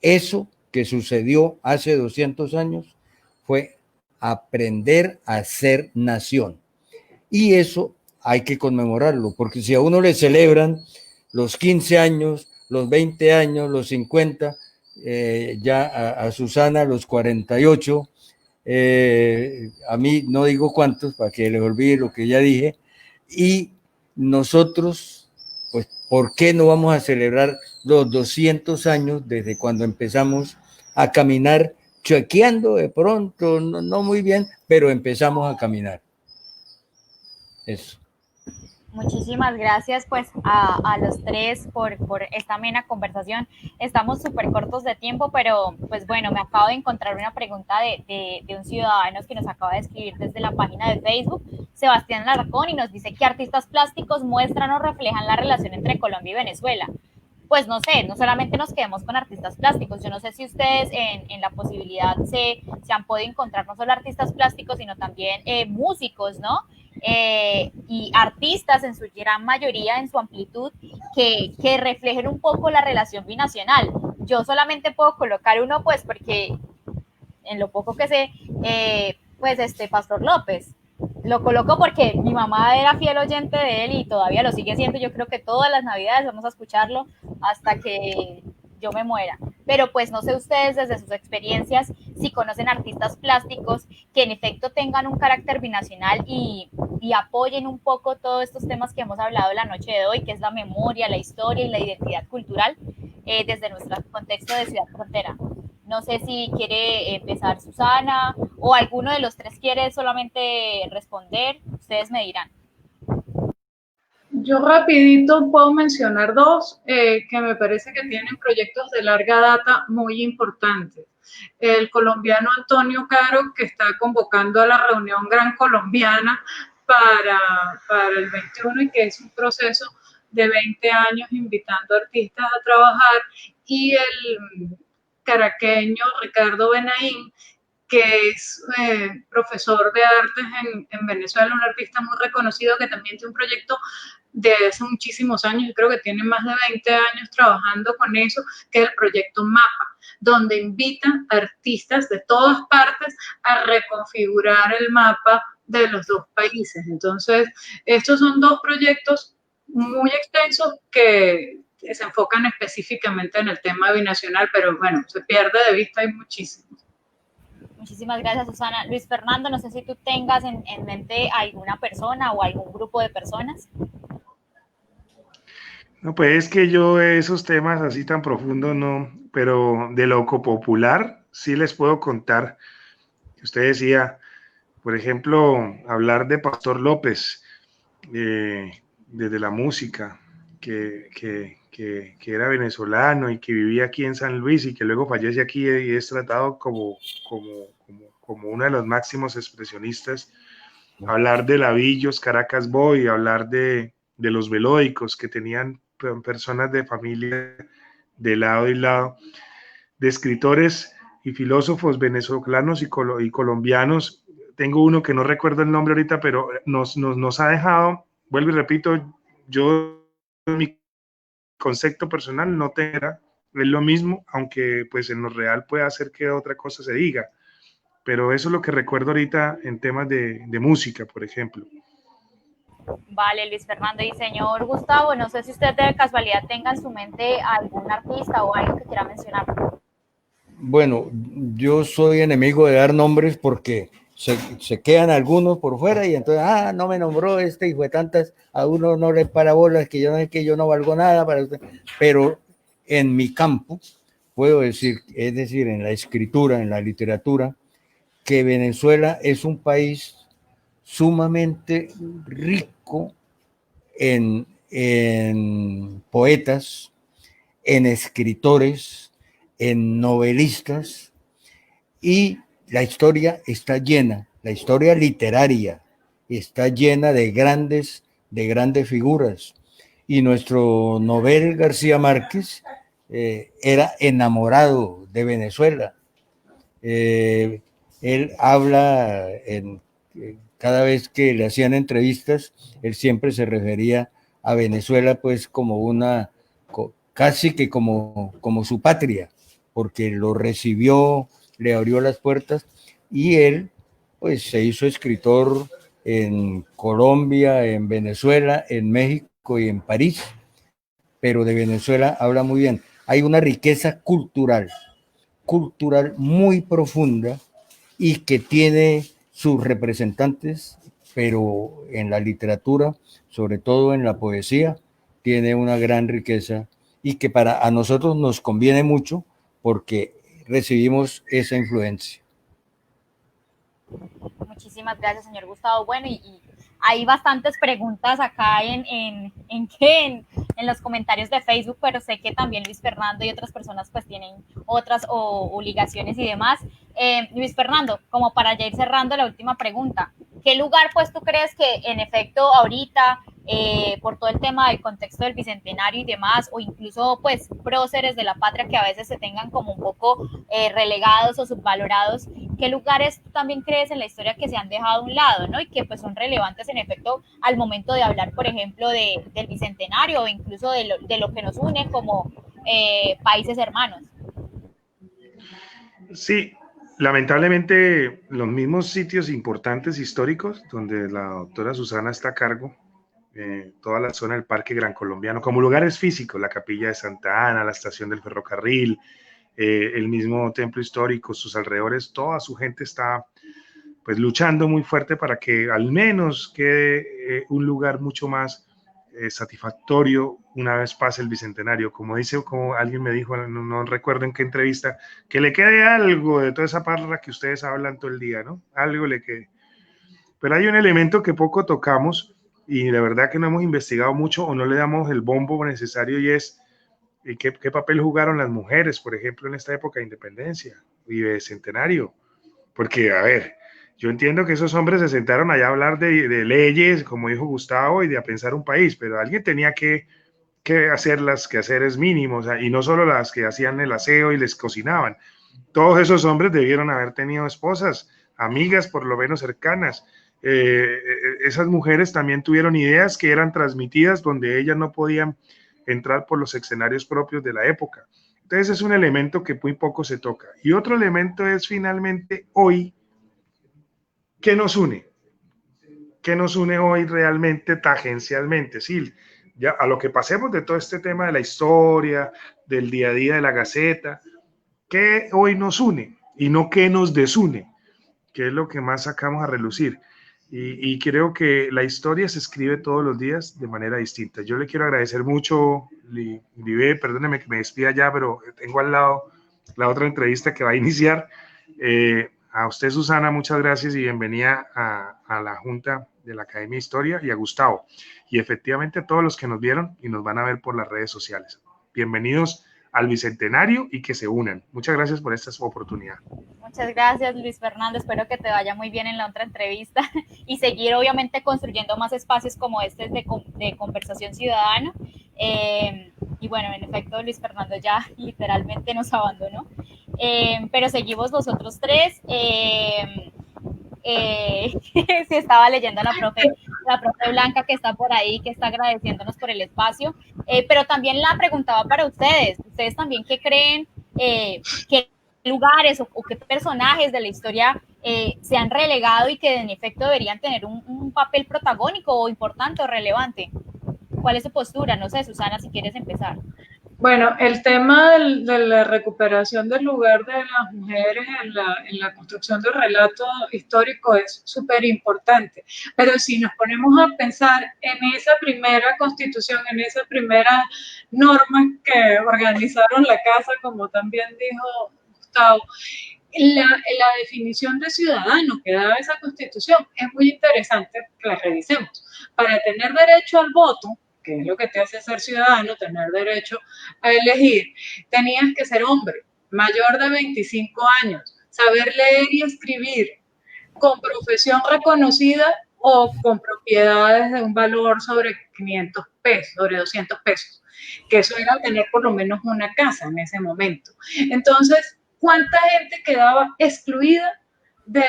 Eso que sucedió hace 200 años fue aprender a ser nación. Y eso hay que conmemorarlo, porque si a uno le celebran los 15 años, los 20 años, los 50, ya a Susana los 48, a mí no digo cuántos, para que les olvide lo que ya dije, y nosotros, pues, ¿por qué no vamos a celebrar los 200 años desde cuando empezamos a caminar, chequeando de pronto, no muy bien, pero empezamos a caminar? Eso. Muchísimas gracias pues a los tres por esta amena conversación. Estamos súper cortos de tiempo, pero pues bueno, me acabo de encontrar una pregunta de un ciudadano que nos acaba de escribir desde la página de Facebook, Sebastián Larcón, y nos dice: ¿qué artistas plásticos muestran o reflejan la relación entre Colombia y Venezuela? Pues no sé, no solamente nos quedemos con artistas plásticos, yo no sé si ustedes en la posibilidad se han podido encontrar no solo artistas plásticos, sino también músicos, ¿no? Y artistas en su gran mayoría, en su amplitud, que reflejen un poco la relación binacional. Yo solamente puedo colocar uno, pues porque en lo poco que sé, pues Pastor López. Lo coloco porque mi mamá era fiel oyente de él y todavía lo sigue siendo. Yo creo que todas las navidades vamos a escucharlo hasta que yo me muera. Pero pues no sé ustedes desde sus experiencias si conocen artistas plásticos que en efecto tengan un carácter binacional y apoyen un poco todos estos temas que hemos hablado la noche de hoy, que es la memoria, la historia y la identidad cultural desde nuestro contexto de ciudad frontera. No sé si quiere empezar Susana o alguno de los tres quiere solamente responder. ustedes me dirán. Yo rapidito puedo mencionar dos que me parece que tienen proyectos de larga data muy importantes. El colombiano Antonio Caro, que está convocando a la reunión Gran Colombiana para el 21 y que es un proceso de 20 años invitando artistas a trabajar, y el caraqueño Ricardo Benaín, que es profesor de artes en Venezuela, un artista muy reconocido que también tiene un proyecto de hace muchísimos años, yo creo que tiene más de 20 años trabajando con eso, que es el proyecto MAPA, donde invitan artistas de todas partes a reconfigurar el mapa de los dos países. Entonces, estos son dos proyectos muy extensos que se enfocan específicamente en el tema binacional, pero bueno, se pierde de vista, hay muchísimos. Muchísimas gracias, Susana. Luis Fernando, no sé si tú tengas en mente alguna persona o algún grupo de personas. No, pues es que yo esos temas así tan profundos no, pero de lo popular sí les puedo contar. Usted decía, por ejemplo, hablar de Pastor López, desde la música, que era venezolano y que vivía aquí en San Luis y que luego fallece aquí y es tratado como uno de los máximos expresionistas. Hablar de Lavillos, Caracas Boy, hablar de los melódicos que tenían personas de familia de lado y lado, de escritores y filósofos venezolanos y colombianos. Tengo uno que no recuerdo el nombre ahorita, pero nos ha dejado, vuelvo y repito, yo en mi concepto personal no tenga, es lo mismo, aunque pues en lo real puede hacer que otra cosa se diga, pero eso es lo que recuerdo ahorita en temas de música, por ejemplo. Vale, Luis Fernando. Y señor Gustavo, no sé si usted de casualidad tenga en su mente algún artista o algo que quiera mencionar. Bueno, yo soy enemigo de dar nombres porque se quedan algunos por fuera y entonces, no me nombró este hijo de tantas, a uno no le para bolas, que yo no, que yo no valgo nada para usted. Pero en mi campo, puedo decir, es decir, en la escritura, en la literatura, que Venezuela es un país sumamente rico en poetas, en escritores, en novelistas, y la historia está llena, la historia literaria está llena de grandes figuras. Y nuestro Nobel García Márquez era enamorado de Venezuela. Él habla cada vez que le hacían entrevistas, él siempre se refería a Venezuela pues como una, casi que como su patria, porque lo recibió, le abrió las puertas, y él pues se hizo escritor en Colombia, en Venezuela, en México y en París, pero de Venezuela habla muy bien. Hay una riqueza cultural muy profunda y que tiene sus representantes, pero en la literatura, sobre todo en la poesía, tiene una gran riqueza y que a nosotros nos conviene mucho porque recibimos esa influencia. Muchísimas gracias, señor Gustavo. Bueno, y hay bastantes preguntas acá en los comentarios de Facebook, pero sé que también Luis Fernando y otras personas pues tienen otras obligaciones y demás. Luis Fernando, como para ya ir cerrando la última pregunta, ¿qué lugar pues tú crees que en efecto ahorita, por todo el tema del contexto del Bicentenario y demás, o incluso pues próceres de la patria que a veces se tengan como un poco relegados o subvalorados, qué lugares tú también crees en la historia que se han dejado a un lado, ¿no? Y que pues son relevantes en efecto al momento de hablar, por ejemplo, del Bicentenario o incluso de lo que nos une como países hermanos? Sí, lamentablemente los mismos sitios importantes históricos donde la doctora Susana está a cargo, toda la zona del Parque Gran Colombiano, como lugares físicos, la Capilla de Santa Ana, la estación del ferrocarril, el mismo templo histórico, sus alrededores, toda su gente está pues luchando muy fuerte para que al menos quede un lugar mucho más satisfactorio una vez pase el Bicentenario. Como dice, como alguien me dijo, no recuerdo en qué entrevista, que le quede algo de toda esa parra que ustedes hablan todo el día, ¿no? Algo le quede. Pero hay un elemento que poco tocamos y de verdad que no hemos investigado mucho o no le damos el bombo necesario, y es qué papel jugaron las mujeres, por ejemplo, en esta época de independencia y de centenario. Porque, a ver, yo entiendo que esos hombres se sentaron allá a hablar de leyes, como dijo Gustavo, y de a pensar un país, pero alguien tenía que hacer las quehaceres mínimos, y no solo las que hacían el aseo y les cocinaban. Todos esos hombres debieron haber tenido esposas, amigas por lo menos cercanas. Esas mujeres también tuvieron ideas que eran transmitidas donde ellas no podían entrar por los escenarios propios de la época. Entonces es un elemento que muy poco se toca. Y otro elemento es finalmente hoy, ¿qué nos une? ¿Qué nos une hoy realmente tangencialmente? Sí, ya a lo que pasemos de todo este tema de la historia, del día a día de la Gaceta, ¿qué hoy nos une? Y no qué nos desune, que es lo que más sacamos a relucir. Y creo que la historia se escribe todos los días de manera distinta. Yo le quiero agradecer mucho, Libe, perdóneme que me despida ya, pero tengo al lado la otra entrevista que va a iniciar. A usted, Susana, muchas gracias y bienvenida a la Junta de la Academia de Historia, y a Gustavo. Y efectivamente a todos los que nos vieron y nos van a ver por las redes sociales. Bienvenidos al Bicentenario y que se unan. Muchas gracias por esta oportunidad. Muchas gracias, Luis Fernando. Espero que te vaya muy bien en la otra entrevista y seguir, obviamente, construyendo más espacios como este de conversación ciudadana. Y bueno, en efecto, Luis Fernando ya literalmente nos abandonó. Pero seguimos nosotros tres. Se estaba leyendo a la profe Blanca, que está por ahí, que está agradeciéndonos por el espacio, pero también la preguntaba para ustedes también qué creen, qué lugares o qué personajes de la historia se han relegado y que en efecto deberían tener un papel protagónico o importante o relevante. ¿Cuál es su postura? No sé, Susana, si quieres empezar. Bueno, el tema de la recuperación del lugar de las mujeres en la construcción del relato histórico es súper importante, pero si nos ponemos a pensar en esa primera constitución, en esas primeras normas que organizaron la casa, como también dijo Gustavo, la definición de ciudadano que daba esa constitución es muy interesante que la revisemos. Para tener derecho al voto, que es lo que te hace ser ciudadano, tener derecho a elegir, tenías que ser hombre, mayor de 25 años, saber leer y escribir, con profesión reconocida o con propiedades de un valor sobre 500 pesos, sobre 200 pesos, que eso era tener por lo menos una casa en ese momento. Entonces, ¿cuánta gente quedaba excluida de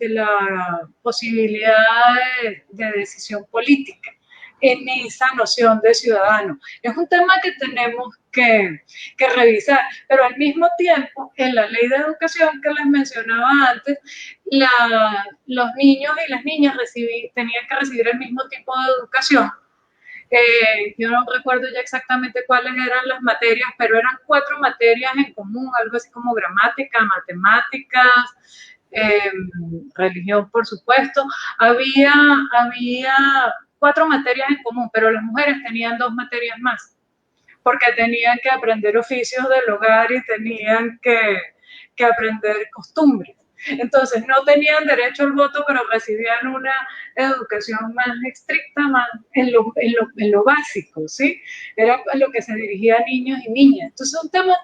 la posibilidad de decisión política en esa noción de ciudadano? Es un tema que tenemos que revisar, pero al mismo tiempo, en la ley de educación que les mencionaba antes, los niños y las niñas tenían que recibir el mismo tipo de educación. Yo no recuerdo ya exactamente cuáles eran las materias, pero eran 4 materias en común, algo así como gramática, matemáticas, religión, por supuesto. Había 4 materias en común, pero las mujeres tenían 2 materias más, porque tenían que aprender oficios del hogar y tenían que aprender costumbres. Entonces, no tenían derecho al voto, pero recibían una educación más estricta, más en lo básico, ¿sí? Era a lo que se dirigía a niños y niñas. Entonces, es un tema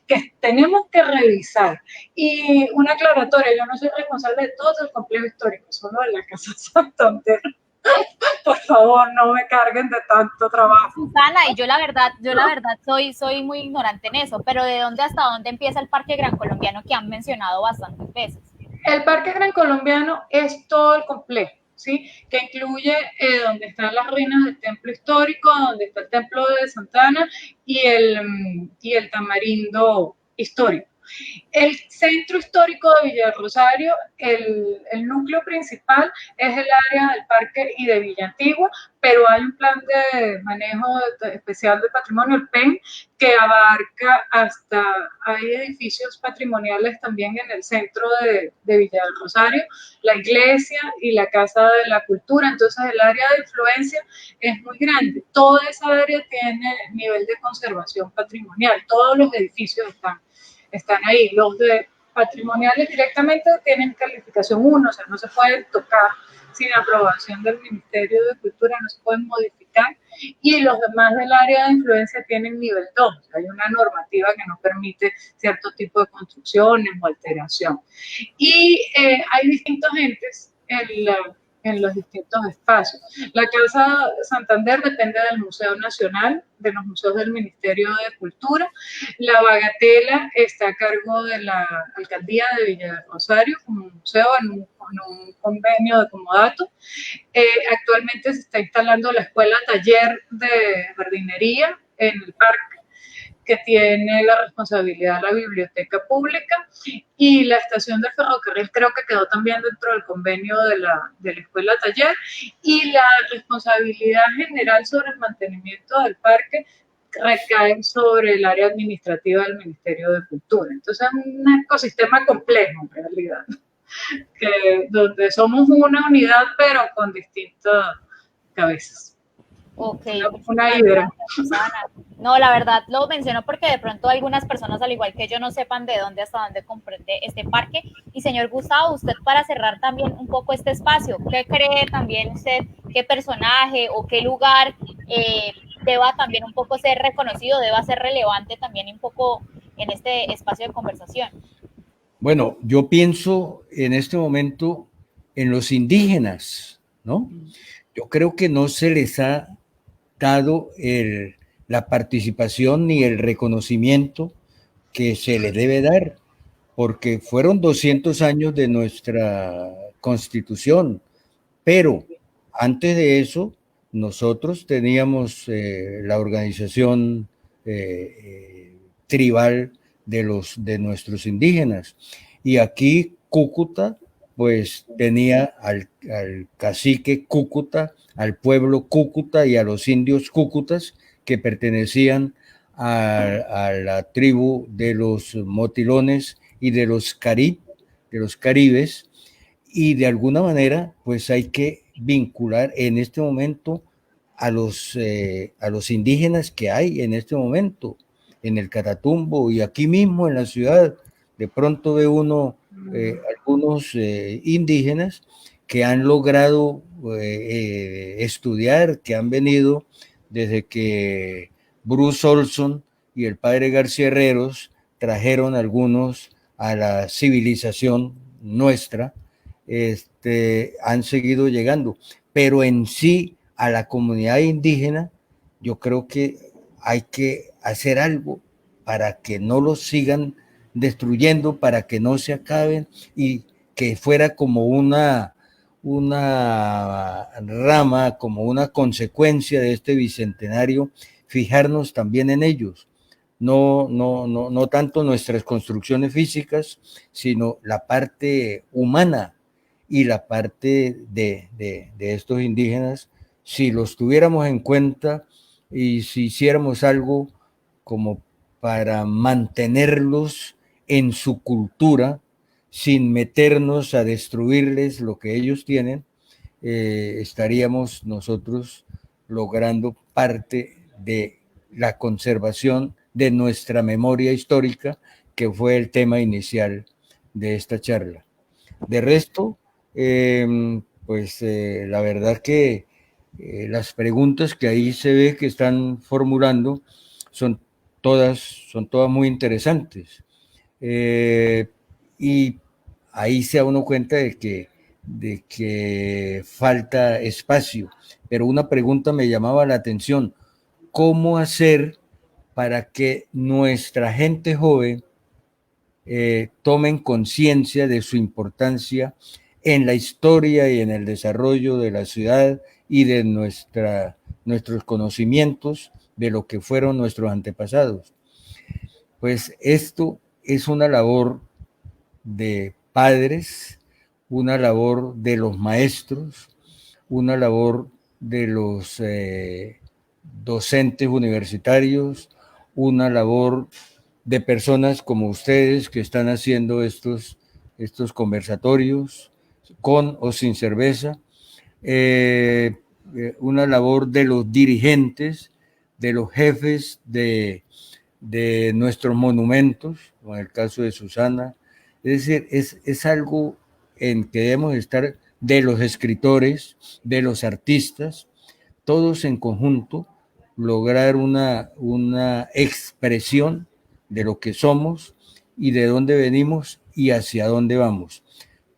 que tenemos que revisar. Y una aclaratoria, yo no soy responsable de todo el complejo histórico, solo de la Casa Santander. Por favor, no me carguen de tanto trabajo. Susana, y yo la verdad soy muy ignorante en eso, pero ¿de dónde hasta dónde empieza el Parque Gran Colombiano, que han mencionado bastantes veces? El Parque Gran Colombiano es todo el complejo, ¿sí? Que incluye donde están las ruinas del templo histórico, donde está el templo de Santana y el tamarindo histórico. El centro histórico de Villa Rosario, el núcleo principal es el área del parque y de Villa Antigua, pero hay un plan de manejo especial del patrimonio, el PEN, que abarca hay edificios patrimoniales también en el centro de Villa del Rosario, la iglesia y la Casa de la Cultura. Entonces el área de influencia es muy grande. Toda esa área tiene nivel de conservación patrimonial, todos los edificios están ahí. Los de patrimoniales directamente tienen calificación 1, o sea, no se pueden tocar, sin aprobación del Ministerio de Cultura, no se pueden modificar, y los demás del área de influencia tienen nivel 2. Hay una normativa que no permite cierto tipo de construcciones o alteración. Y hay distintos entes en los distintos espacios. La Casa Santander depende del Museo Nacional, de los museos del Ministerio de Cultura. La Bagatela está a cargo de la Alcaldía de Villa del Rosario como museo en un convenio de comodato. Actualmente se está instalando la Escuela Taller de Jardinería en el parque, que tiene la responsabilidad de la biblioteca pública, y la estación del ferrocarril creo que quedó también dentro del convenio de la escuela taller, y la responsabilidad general sobre el mantenimiento del parque recae sobre el área administrativa del Ministerio de Cultura. Entonces es un ecosistema complejo en realidad, donde somos una unidad pero con distintas cabezas. Ok, Una hidra. No, la verdad lo menciono porque de pronto algunas personas, al igual que yo, no sepan de dónde hasta dónde comprende este parque. Y señor Gustavo, usted, para cerrar también un poco este espacio, ¿qué cree también usted, qué personaje o qué lugar deba también un poco ser reconocido, deba ser relevante también un poco en este espacio de conversación? Bueno, yo pienso en este momento en los indígenas, ¿no? Yo creo que no se les ha dado la participación ni el reconocimiento que se les debe dar, porque fueron 200 años de nuestra Constitución, pero antes de eso nosotros teníamos la organización tribal de nuestros indígenas, y aquí Cúcuta pues tenía al cacique Cúcuta, al pueblo Cúcuta y a los indios cúcutas que pertenecían a la tribu de los motilones y de los caribes, y de alguna manera pues hay que vincular en este momento a los indígenas que hay en este momento en el Catatumbo y aquí mismo en la ciudad. De pronto ve uno algunos indígenas que han logrado estudiar, que han venido desde que Bruce Olson y el padre García Herreros trajeron algunos a la civilización nuestra, han seguido llegando, pero en sí a la comunidad indígena yo creo que hay que hacer algo para que no los sigan destruyendo, para que no se acaben, y que fuera como una rama, como una consecuencia de este bicentenario, fijarnos también en ellos. No tanto nuestras construcciones físicas, sino la parte humana y la parte de estos indígenas. Si los tuviéramos en cuenta y si hiciéramos algo como para mantenerlos en su cultura, sin meternos a destruirles lo que ellos tienen, estaríamos nosotros logrando parte de la conservación de nuestra memoria histórica, que fue el tema inicial de esta charla. De resto, la verdad que las preguntas que ahí se ve que están formulando son todas muy interesantes. Y ahí se da uno cuenta de que falta espacio. Pero una pregunta me llamaba la atención: ¿cómo hacer para que nuestra gente joven tomen conciencia de su importancia en la historia y en el desarrollo de la ciudad y de nuestros conocimientos de lo que fueron nuestros antepasados? Pues esto es una labor de padres, una labor de los maestros, una labor de los docentes universitarios, una labor de personas como ustedes que están haciendo estos conversatorios con o sin cerveza, una labor de los dirigentes, de los jefes de nuestros monumentos, como en el caso de Susana. Es decir, es algo en que debemos estar de los escritores, de los artistas, todos en conjunto, lograr una expresión de lo que somos y de dónde venimos y hacia dónde vamos.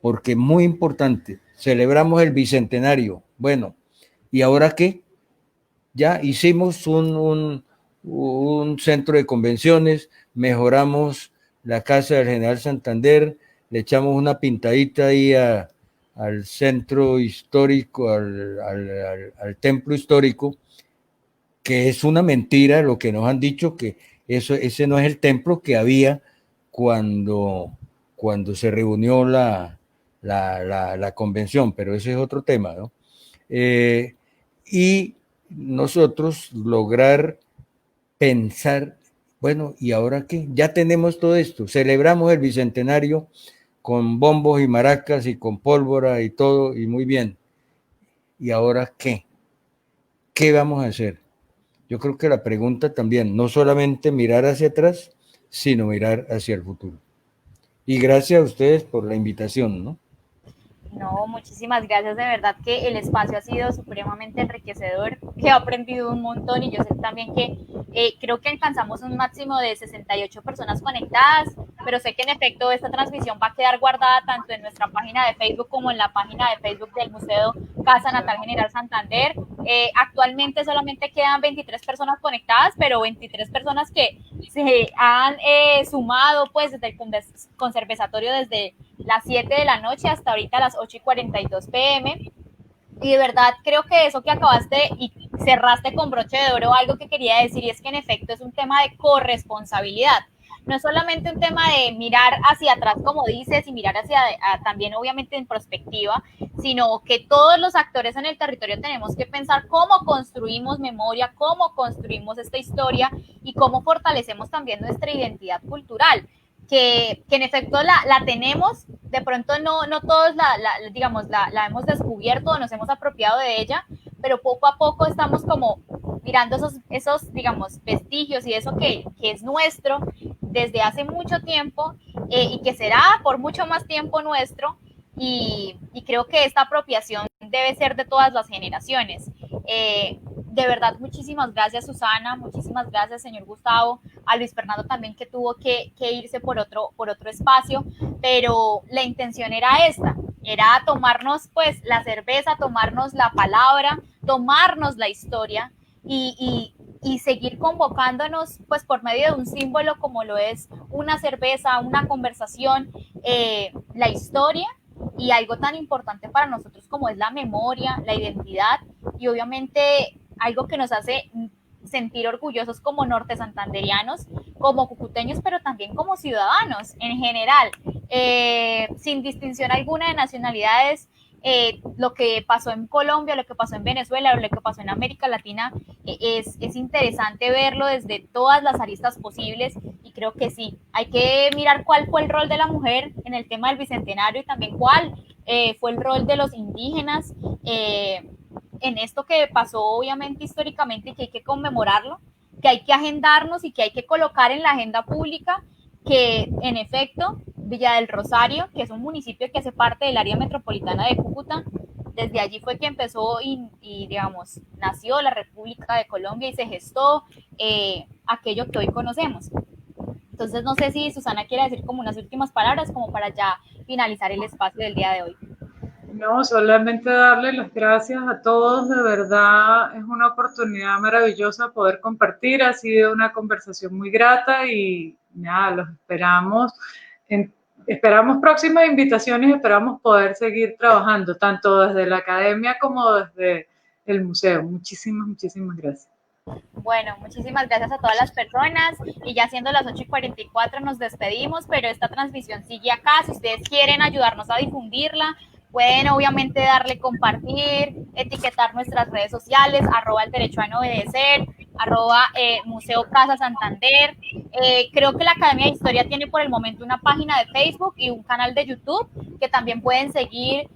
Porque muy importante, celebramos el bicentenario. Bueno, ¿y ahora qué? Ya hicimos un centro de convenciones, mejoramos la casa del General Santander, le echamos una pintadita ahí al centro histórico, al templo histórico, que es una mentira lo que nos han dicho, que ese no es el templo que había cuando se reunió la convención, pero ese es otro tema, ¿no? Y nosotros lograr pensar, bueno, ¿y ahora qué? Ya tenemos todo esto, celebramos el bicentenario con bombos y maracas y con pólvora y todo, y muy bien. ¿Y ahora qué? ¿Qué vamos a hacer? Yo creo que la pregunta también, no solamente mirar hacia atrás, sino mirar hacia el futuro. Y gracias a ustedes por la invitación, ¿no? No, muchísimas gracias, de verdad que el espacio ha sido supremamente enriquecedor, que he aprendido un montón y yo sé también que creo que alcanzamos un máximo de 68 personas conectadas, pero sé que en efecto esta transmisión va a quedar guardada tanto en nuestra página de Facebook como en la página de Facebook del Museo Casa Natal General Santander. Actualmente solamente quedan 23 personas conectadas, pero 23 personas que se han sumado pues desde el conservatorio desde las 7 de la noche hasta ahorita las 8:42 p.m. Y de verdad creo que eso que acabaste y cerraste con broche de oro, algo que quería decir, y es que en efecto es un tema de corresponsabilidad. No es solamente un tema de mirar hacia atrás, como dices, y mirar hacia también obviamente en perspectiva, sino que todos los actores en el territorio tenemos que pensar cómo construimos memoria, cómo construimos esta historia y cómo fortalecemos también nuestra identidad cultural. Que en efecto la tenemos, de pronto no todos la hemos descubierto o nos hemos apropiado de ella, pero poco a poco estamos como mirando esos digamos, vestigios y eso que es nuestro desde hace mucho tiempo y que será por mucho más tiempo nuestro, y creo que esta apropiación debe ser de todas las generaciones. De verdad, muchísimas gracias, Susana, muchísimas gracias, señor Gustavo, a Luis Fernando también, que tuvo que irse por otro espacio, pero la intención era esta, era tomarnos pues la cerveza, tomarnos la palabra, tomarnos la historia y seguir convocándonos pues por medio de un símbolo como lo es una cerveza, una conversación, la historia y algo tan importante para nosotros como es la memoria, la identidad y obviamente algo que nos hace sentir orgullosos como norte santanderianos, como cucuteños, pero también como ciudadanos en general, sin distinción alguna de nacionalidades. Lo que pasó en Colombia, lo que pasó en Venezuela, lo que pasó en América Latina, es interesante verlo desde todas las aristas posibles y creo que sí, hay que mirar cuál fue el rol de la mujer en el tema del Bicentenario y también cuál fue el rol de los indígenas en esto que pasó obviamente históricamente y que hay que conmemorarlo, que hay que agendarnos y que hay que colocar en la agenda pública que en efecto Villa del Rosario, que es un municipio que hace parte del área metropolitana de Cúcuta, desde allí fue que empezó y digamos, nació la República de Colombia y se gestó aquello que hoy conocemos. Entonces no sé si Susana quiere decir como unas últimas palabras como para ya finalizar el espacio del día de hoy. No, solamente darle las gracias a todos, de verdad es una oportunidad maravillosa poder compartir, ha sido una conversación muy grata y nada, los esperamos, esperamos próximas invitaciones, esperamos poder seguir trabajando, tanto desde la academia como desde el museo. Muchísimas gracias. Bueno, muchísimas gracias a todas las personas y ya siendo las 8:44 nos despedimos, pero esta transmisión sigue acá. Si ustedes quieren ayudarnos a difundirla, pueden obviamente darle compartir, etiquetar nuestras redes sociales, @el derecho a no obedecer, Museo Casa Santander. Creo que la Academia de Historia tiene por el momento una página de Facebook y un canal de YouTube que también pueden seguir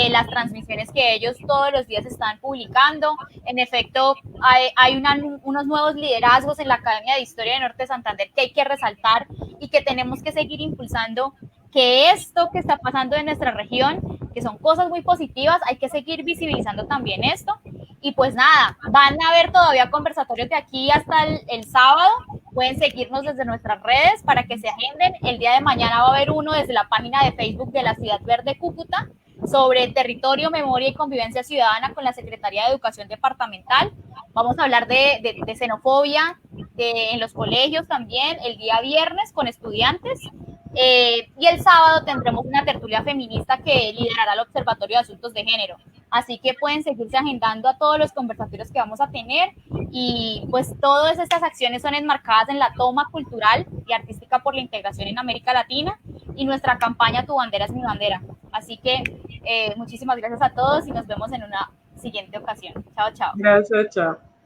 las transmisiones que ellos todos los días están publicando. En efecto, hay unos nuevos liderazgos en la Academia de Historia de Norte de Santander que hay que resaltar y que tenemos que seguir impulsando, que esto que está pasando en nuestra región, que son cosas muy positivas, hay que seguir visibilizando también esto. Y pues nada, van a haber todavía conversatorios de aquí hasta el sábado, pueden seguirnos desde nuestras redes para que se agenden. El día de mañana va a haber uno desde la página de Facebook de la Ciudad Verde Cúcuta sobre territorio, memoria y convivencia ciudadana con la Secretaría de Educación Departamental. Vamos a hablar de xenofobia en los colegios también el día viernes con estudiantes. Y el sábado tendremos una tertulia feminista que liderará el Observatorio de Asuntos de Género. Así que pueden seguirse agendando a todos los conversatorios que vamos a tener y pues todas estas acciones son enmarcadas en la toma cultural y artística por la integración en América Latina y nuestra campaña Tu bandera es mi bandera. Así que muchísimas gracias a todos y nos vemos en una siguiente ocasión. Chao, chao. Gracias, chao.